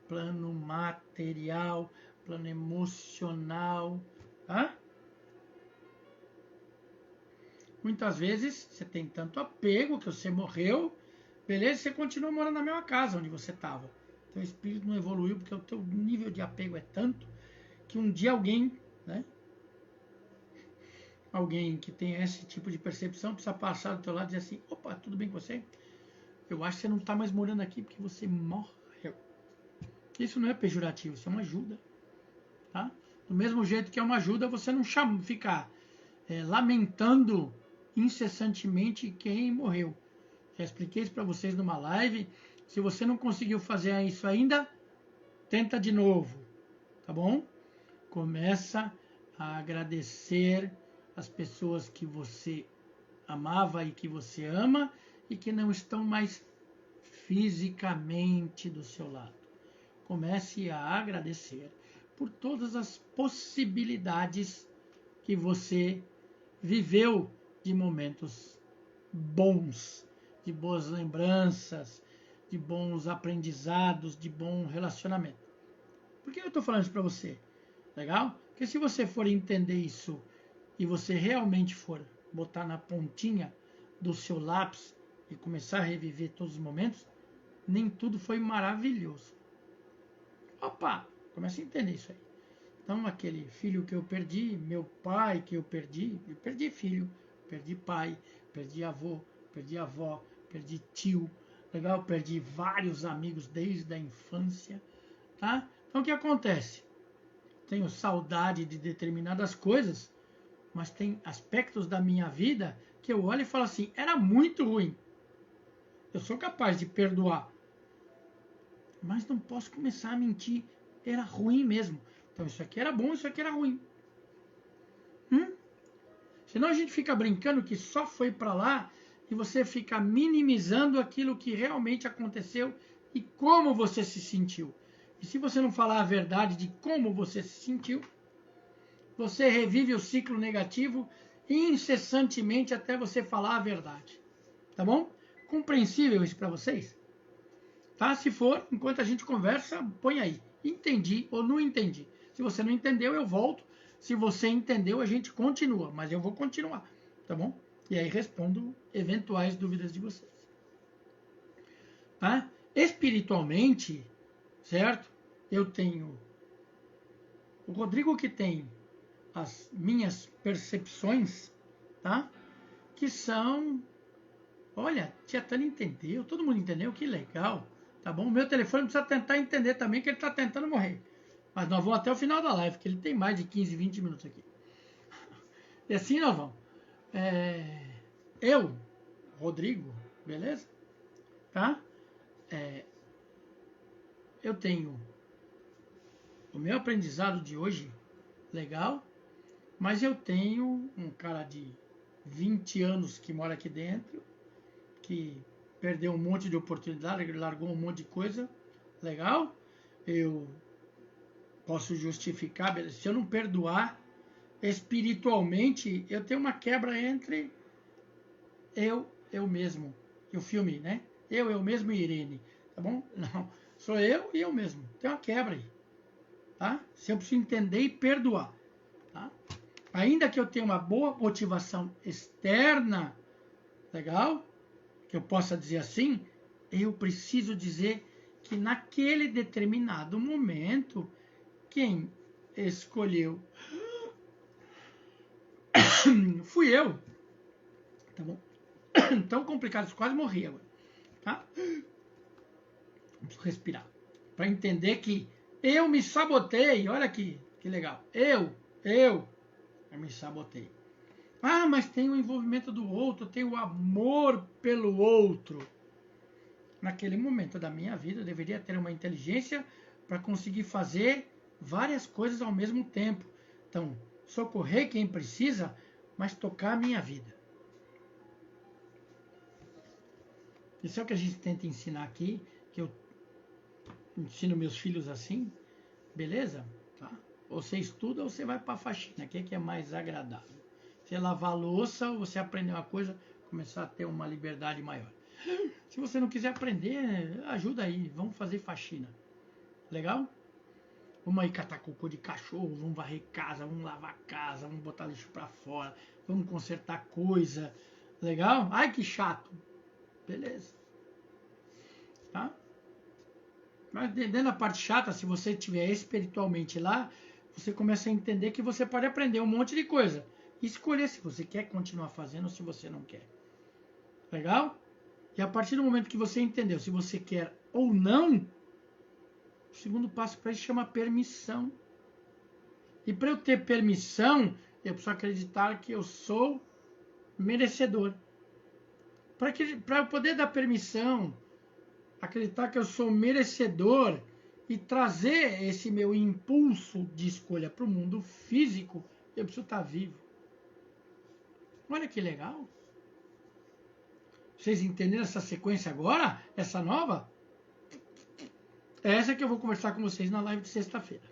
plano material, plano emocional, tá? Muitas vezes você tem tanto apego que você morreu, beleza? Você continua morando na mesma casa onde você estava. Teu espírito não evoluiu porque o teu nível de apego é tanto que um dia alguém, né? Alguém que tem esse tipo de percepção precisa passar do teu lado e dizer assim, opa, tudo bem com você? Eu acho que você não está mais morando aqui porque você morreu. Isso não é pejorativo, isso é uma ajuda, tá? Do mesmo jeito que é uma ajuda, você não ficar lamentando incessantemente quem morreu. Já expliquei isso para vocês numa live. Se você não conseguiu fazer isso ainda, tenta de novo, tá bom? Começa a agradecer as pessoas que você amava e que você ama e que não estão mais fisicamente do seu lado. Comece a agradecer por todas as possibilidades que você viveu de momentos bons, de boas lembranças, de bons aprendizados, de bom relacionamento. Por que eu estou falando isso para você? Legal? Porque se você for entender isso e você realmente for botar na pontinha do seu lápis e começar a reviver todos os momentos, nem tudo foi maravilhoso. Opa, comece a entender isso aí. Então, aquele filho que eu perdi, meu pai que eu perdi filho, perdi pai, perdi avô, perdi avó, perdi tio, legal? Perdi vários amigos desde a infância, tá? Então, o que acontece? Tenho saudade de determinadas coisas, mas tem aspectos da minha vida que eu olho e falo assim, era muito ruim. Eu sou capaz de perdoar. mas não posso começar a mentir. Era ruim mesmo. Então isso aqui era bom, isso aqui era ruim. Senão a gente fica brincando que só foi para lá e você fica minimizando aquilo que realmente aconteceu e como você se sentiu. E se você não falar a verdade de como você se sentiu, você revive o ciclo negativo incessantemente até você falar a verdade. Tá bom? Compreensível isso para vocês? Tá? Se for, enquanto a gente conversa, põe aí. Entendi ou não entendi. Se você não entendeu, eu volto. Se você entendeu, a gente continua. Mas eu vou continuar. Tá bom? E aí respondo eventuais dúvidas de vocês. Tá? Espiritualmente, certo? Eu tenho o Rodrigo que tem as minhas percepções, tá? Que são... Olha, tia Tânia entendeu, todo mundo entendeu, que legal. Tá bom? O meu telefone precisa tentar entender também que ele está tentando morrer. Mas nós vamos até o final da live, que ele tem mais de 15, 20 minutos aqui. E assim nós vamos. Eu, Rodrigo, beleza? Tá? Eu tenho o meu aprendizado de hoje, legal, mas eu tenho um cara de 20 anos que mora aqui dentro, que perdeu um monte de oportunidade, largou um monte de coisa, legal, eu posso justificar, se eu não perdoar, espiritualmente, eu tenho uma quebra entre eu mesmo, e o filme, né? Eu mesmo e Irene, tá bom? Não, sou eu e eu mesmo, tem uma quebra aí, tá? Se eu preciso entender e perdoar, tá? Ainda que eu tenha uma boa motivação externa, legal, que eu possa dizer assim, eu preciso dizer que naquele determinado momento, quem escolheu fui eu. Tá bom? Tão complicado, quase morri agora. Tá? Vamos respirar. Para entender que eu me sabotei. Olha aqui, que legal. Eu me sabotei. Ah, mas tem o envolvimento do outro, tem o amor pelo outro. Naquele momento da minha vida, eu deveria ter uma inteligência para conseguir fazer várias coisas ao mesmo tempo. Então, socorrer quem precisa, mas tocar a minha vida. Isso é o que a gente tenta ensinar aqui, que eu ensino meus filhos assim, beleza? Tá? Ou você estuda ou você vai para a faxina, que é mais agradável. Você lavar a louça ou você aprender uma coisa, começar a ter uma liberdade maior. Se você não quiser aprender, ajuda aí, vamos fazer faxina. Legal? Vamos aí catar cocô de cachorro, vamos varrer casa, vamos lavar casa, vamos botar lixo para fora, vamos consertar coisa. Legal? Ai, que chato. Beleza. Tá? Mas dentro da parte chata, se você estiver espiritualmente lá, você começa a entender que você pode aprender um monte de coisa. E escolher se você quer continuar fazendo ou se você não quer. Legal? E a partir do momento que você entendeu se você quer ou não, o segundo passo para isso chama permissão. E para eu ter permissão, eu preciso acreditar que eu sou merecedor. Para eu poder dar permissão, acreditar que eu sou merecedor e trazer esse meu impulso de escolha para o mundo físico, eu preciso estar vivo. Olha que legal. Vocês entenderam essa sequência agora? Essa nova? É essa que eu vou conversar com vocês na live de sexta-feira.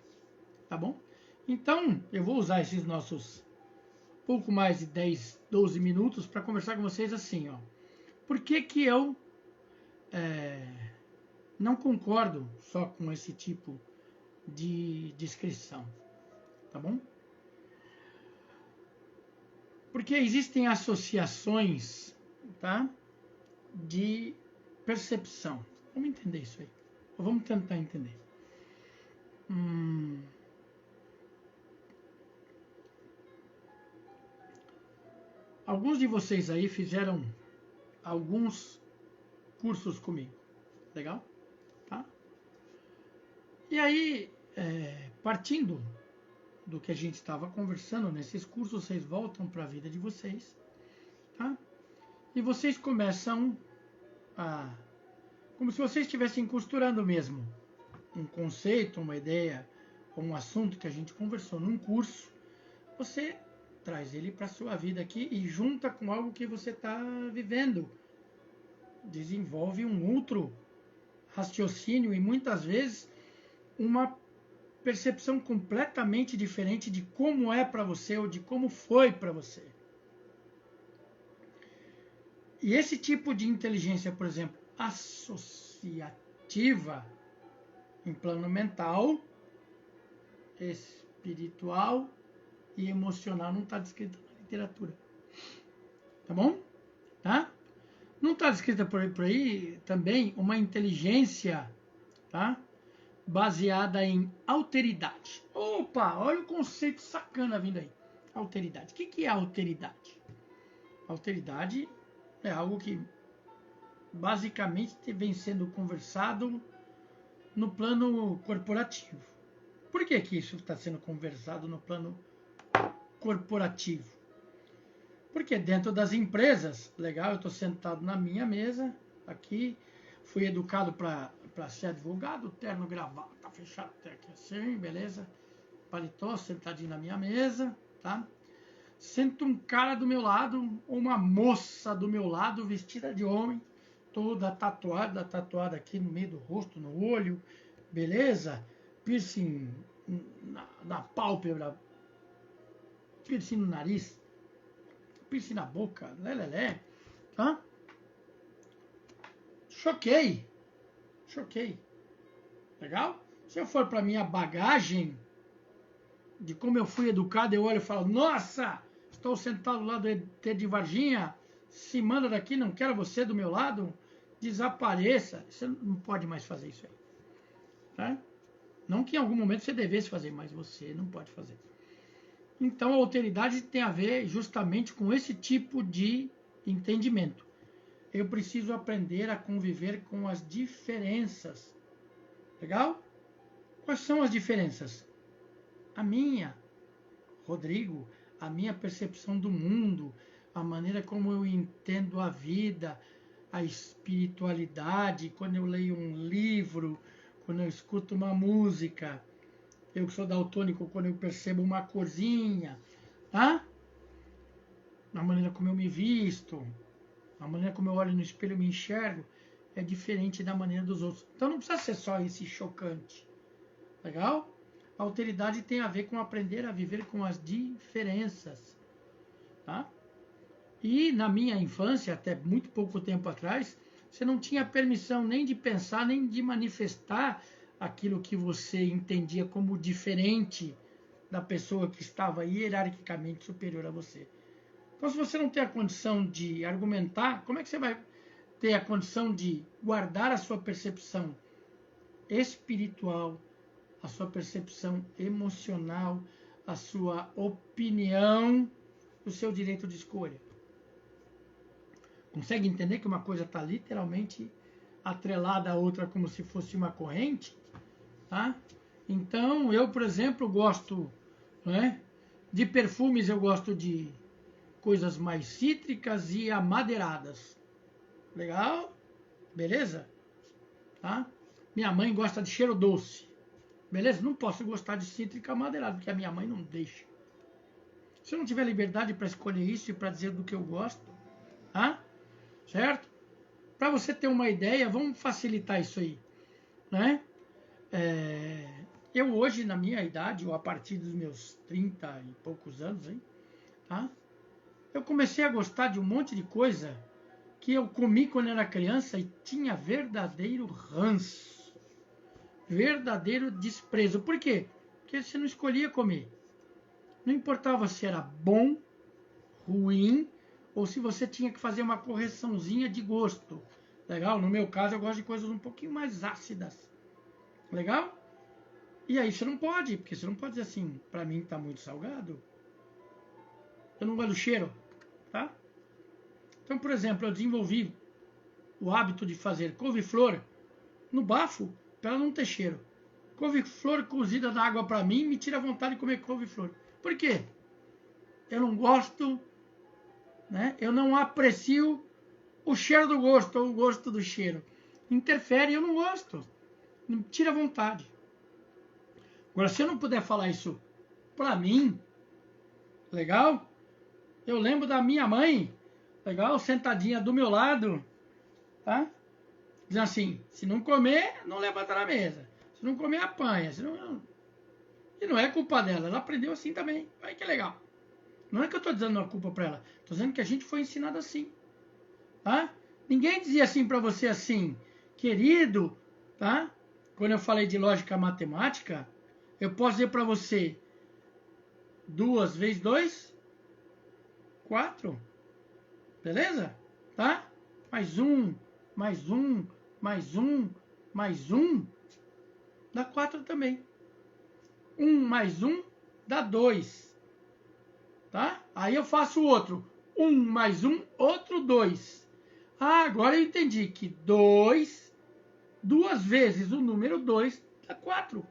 Tá bom? Então, eu vou usar esses nossos pouco mais de 10, 12 minutos para conversar com vocês assim, ó. Por que eu não concordo só com esse tipo de descrição? Tá bom? Porque existem associações, tá? De percepção. Vamos entender isso aí. Vamos tentar entender. Alguns de vocês aí fizeram alguns cursos comigo. Legal? Tá? E aí, partindo do que a gente estava conversando nesses cursos, vocês voltam para a vida de vocês. Tá? E vocês começam a... como se vocês estivessem costurando mesmo um conceito, uma ideia, ou um assunto que a gente conversou num curso, você traz ele para a sua vida aqui e junta com algo que você está vivendo. Desenvolve um outro raciocínio e muitas vezes uma percepção completamente diferente de como é para você ou de como foi para você. E esse tipo de inteligência, por exemplo, associativa, em plano mental, espiritual e emocional, não está descrita na literatura. Tá bom? Tá? Não está descrita por aí também uma inteligência, tá? Baseada em alteridade. Opa, olha o conceito sacana vindo aí. Alteridade. O que é alteridade? Alteridade é algo que basicamente vem sendo conversado no plano corporativo. Por que isso está sendo conversado no plano corporativo? Porque dentro das empresas, legal, eu estou sentado na minha mesa, aqui, fui educado para ser advogado, terno, gravata, fechado até aqui assim, beleza? Paletó, sentadinho na minha mesa, tá? Sento um cara do meu lado, uma moça do meu lado, vestida de homem, toda tatuada aqui no meio do rosto, no olho, beleza? Piercing na pálpebra, piercing no nariz, piercing na boca, lelé, tá? Choquei. Legal? Se eu for para minha bagagem de como eu fui educado, eu olho e falo, nossa, estou sentado lá do ET de Varginha, se manda daqui, não quero você do meu lado, desapareça. Você não pode mais fazer isso aí. Tá? Não que em algum momento você devesse fazer, mas você não pode fazer. Então a alteridade tem a ver justamente com esse tipo de entendimento. Eu preciso aprender a conviver com as diferenças. Legal? Quais são as diferenças? A minha, Rodrigo, a minha percepção do mundo, a maneira como eu entendo a vida, a espiritualidade, quando eu leio um livro, quando eu escuto uma música, eu que sou daltônico, quando eu percebo uma corzinha, tá? A maneira como eu me visto, a maneira como eu olho no espelho e me enxergo, é diferente da maneira dos outros. Então não precisa ser só esse chocante. Legal? A alteridade tem a ver com aprender a viver com as diferenças. Tá? E na minha infância, até muito pouco tempo atrás, você não tinha permissão nem de pensar, nem de manifestar aquilo que você entendia como diferente da pessoa que estava hierarquicamente superior a você. Então, se você não tem a condição de argumentar, como é que você vai ter a condição de guardar a sua percepção espiritual, a sua percepção emocional, a sua opinião, o seu direito de escolha? Consegue entender que uma coisa está literalmente atrelada à outra como se fosse uma corrente? Tá? Então, eu, por exemplo, gosto, né, de perfumes, eu gosto de coisas mais cítricas e amadeiradas. Legal? Beleza? Tá? Minha mãe gosta de cheiro doce. Beleza? Não posso gostar de cítrica amadeirada, porque a minha mãe não deixa. Se eu não tiver liberdade para escolher isso e para dizer do que eu gosto, tá? Certo? Para você ter uma ideia, vamos facilitar isso aí, né? Eu hoje, na minha idade, ou a partir dos meus 30 e poucos anos, hein, tá? Eu comecei a gostar de um monte de coisa que eu comi quando era criança e tinha verdadeiro ranço, verdadeiro desprezo. Por quê? Porque você não escolhia comer. Não importava se era bom, ruim, ou se você tinha que fazer uma correçãozinha de gosto. Legal? No meu caso, eu gosto de coisas um pouquinho mais ácidas. Legal? E aí você não pode, porque você não pode dizer assim, pra mim tá muito salgado. Eu não gosto do cheiro, tá? Então, por exemplo, eu desenvolvi o hábito de fazer couve-flor no bafo para ela não ter cheiro. Couve-flor cozida na água para mim me tira a vontade de comer couve-flor. Por quê? Eu não gosto, né? Eu não aprecio o cheiro do gosto ou o gosto do cheiro. Interfere e eu não gosto. Não tira a vontade. Agora, se eu não puder falar isso pra mim, legal? Eu lembro da minha mãe, legal? Sentadinha do meu lado, tá? Dizendo assim, se não comer, não levanta na mesa. Se não comer, apanha. Se não... E não é culpa dela, ela aprendeu assim também. Olha que legal. Não é que eu estou dizendo uma culpa para ela. Estou dizendo que a gente foi ensinado assim. Tá? Ninguém dizia assim para você assim, querido, tá? Quando eu falei de lógica matemática, eu posso dizer para você 2 vezes 2, 4. Beleza? Tá? Mais 1, mais 1, mais 1, mais 1, dá 4 também. 1 mais 1 dá 2. Tá? Aí eu faço o outro. 1 mais 1, outro 2. Ah, agora eu entendi que 2 vezes o número 2 dá 4.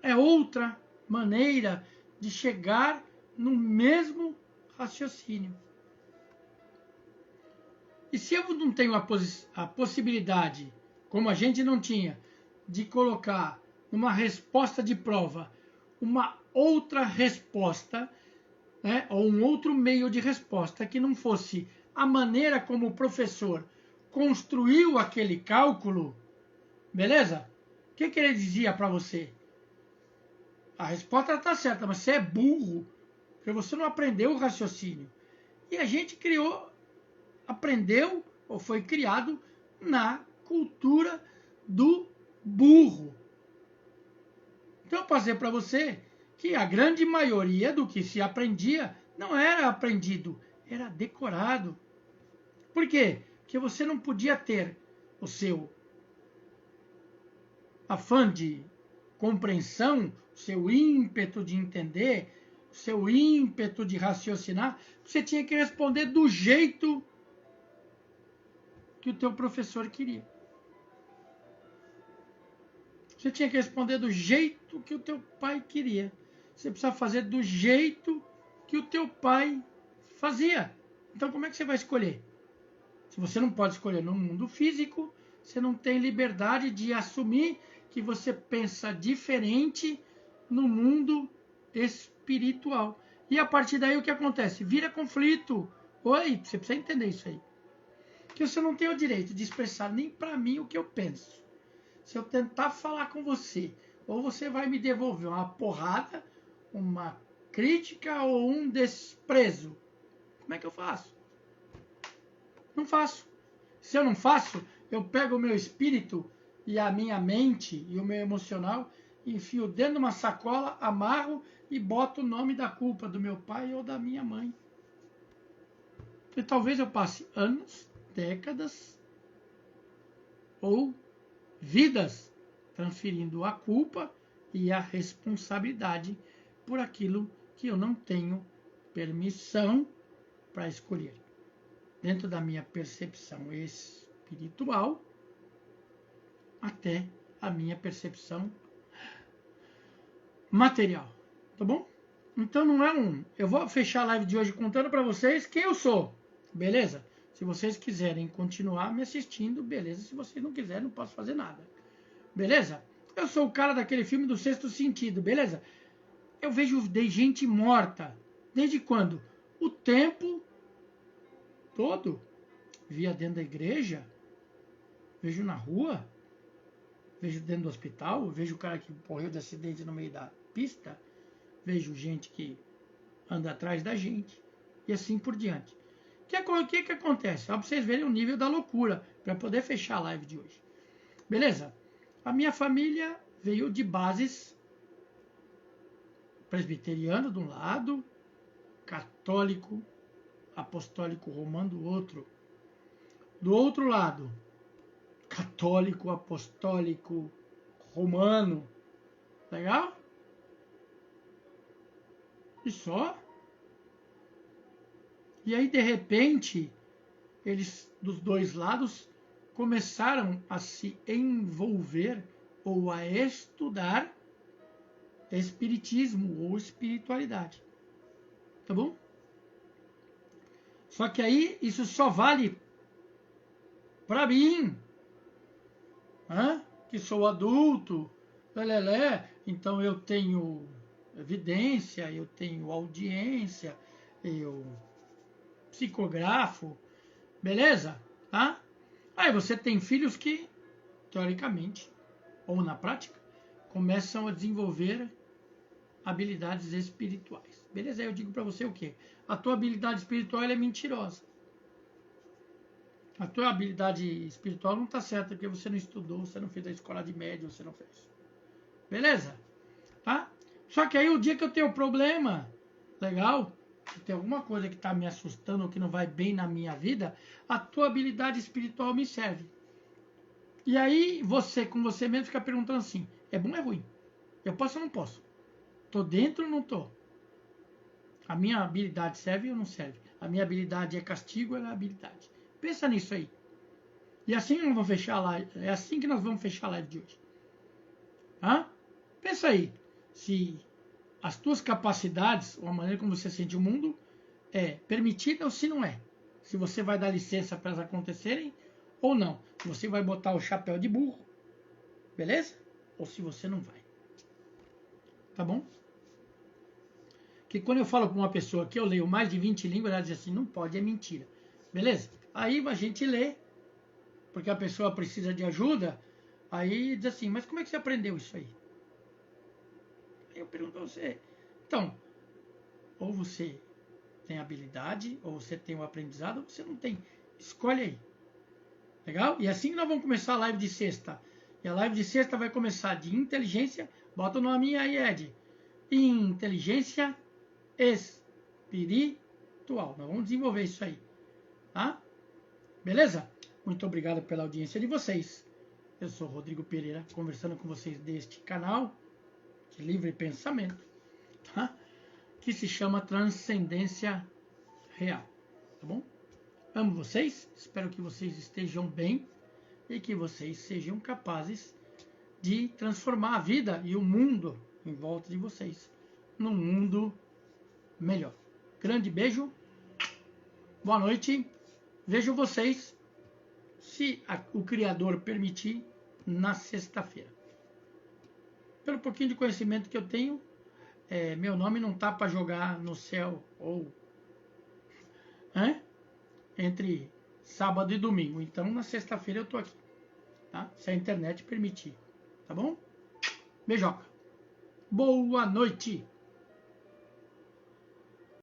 É outra maneira de chegar no mesmo raciocínio. E se eu não tenho a possibilidade, como a gente não tinha, de colocar numa resposta de prova uma outra resposta, né, ou um outro meio de resposta que não fosse a maneira como o professor construiu aquele cálculo, beleza? O que ele dizia para você? A resposta está certa, mas você é burro, porque você não aprendeu o raciocínio. E a gente aprendeu, ou foi criado, na cultura do burro. Então eu posso dizer para você que a grande maioria do que se aprendia não era aprendido, era decorado. Por quê? Porque você não podia ter o seu afã de compreensão, o seu ímpeto de entender, o seu ímpeto de raciocinar. Você tinha que responder do jeito que o teu professor queria. Você tinha que responder do jeito que o teu pai queria. Você precisa fazer do jeito que o teu pai fazia. Então como é que você vai escolher? Se você não pode escolher no mundo físico, você não tem liberdade de assumir que você pensa diferente no mundo espiritual. E a partir daí o que acontece? Vira conflito. Oi, você precisa entender isso aí. Que você não tem o direito de expressar nem para mim o que eu penso. Se eu tentar falar com você, ou você vai me devolver uma porrada, uma crítica ou um desprezo. Como é que eu faço? Não faço. Se eu não faço, eu pego o meu espírito e a minha mente e o meu emocional, enfio dentro de uma sacola, amarro e boto o nome da culpa do meu pai ou da minha mãe. E talvez eu passe anos, décadas ou vidas transferindo a culpa e a responsabilidade por aquilo que eu não tenho permissão para escolher. Dentro da minha percepção espiritual, até a minha percepção material. Tá bom? Então não é um... Eu vou fechar a live de hoje contando para vocês quem eu sou. Beleza? Se vocês quiserem continuar me assistindo, beleza. Se vocês não quiserem, não posso fazer nada. Beleza? Eu sou o cara daquele filme do Sexto Sentido, beleza? Eu vejo gente morta. Desde quando? O tempo todo. Via dentro da igreja. Vejo na rua. Vejo dentro do hospital. Vejo o cara que morreu de acidente no meio da pista. Vejo gente que anda atrás da gente. E assim por diante. O que acontece? Só para vocês verem o nível da loucura. Para poder fechar a live de hoje. Beleza? A minha família veio de bases presbiteriano de um lado, católico, apostólico romano do outro. Do outro lado, católico, apostólico, romano. Legal? E só. E aí, de repente, eles, dos dois lados, começaram a se envolver ou a estudar espiritismo ou espiritualidade. Tá bom? Só que aí isso só vale para mim. que sou adulto, lelé, então eu tenho evidência, eu tenho audiência, eu psicografo, beleza? Tá? Aí você tem filhos que, teoricamente, ou na prática, começam a desenvolver habilidades espirituais. Beleza? Aí eu digo para você o quê? A tua habilidade espiritual é mentirosa. A tua habilidade espiritual não está certa porque você não estudou, você não fez a escola de médio, você não fez. Beleza? Tá? Só que aí o dia que eu tenho problema, legal, se tem alguma coisa que está me assustando ou que não vai bem na minha vida, a tua habilidade espiritual me serve. E aí você, com você mesmo, fica perguntando assim, é bom ou é ruim? Eu posso ou não posso? Tô dentro ou não tô? A minha habilidade serve ou não serve? A minha habilidade é castigo ou é habilidade? Pensa nisso aí. E assim nós vamos fechar a live. É assim que nós vamos fechar a live de hoje. Hã? Pensa aí. Se as tuas capacidades, ou a maneira como você sente o mundo, é permitida ou se não é. Se você vai dar licença para elas acontecerem ou não. Se você vai botar o chapéu de burro. Beleza? Ou se você não vai. Tá bom? Que quando eu falo para uma pessoa que eu leio mais de 20 línguas, ela diz assim, não pode, é mentira. Beleza? Aí a gente lê, porque a pessoa precisa de ajuda, aí diz assim, mas como é que você aprendeu isso aí? Aí eu pergunto a você, então, ou você tem habilidade, ou você tem o aprendizado, ou você não tem. Escolhe aí. Legal? E assim que nós vamos começar a live de sexta. E a live de sexta vai começar de inteligência, bota o nome aí, Ed. Inteligência espiritual. Nós vamos desenvolver isso aí. Tá? Beleza? Muito obrigado pela audiência de vocês. Eu sou Rodrigo Pereira, conversando com vocês deste canal de livre pensamento, tá? Que se chama Transcendência Real. Tá bom? Amo vocês, espero que vocês estejam bem e que vocês sejam capazes de transformar a vida e o mundo em volta de vocês num mundo melhor. Grande beijo, boa noite, vejo vocês, se o Criador permitir, na sexta-feira. Pelo pouquinho de conhecimento que eu tenho, meu nome não tá para jogar no céu ou entre sábado e domingo. Então, na sexta-feira eu tô aqui, tá? Se a internet permitir, tá bom? Beijoca. Boa noite.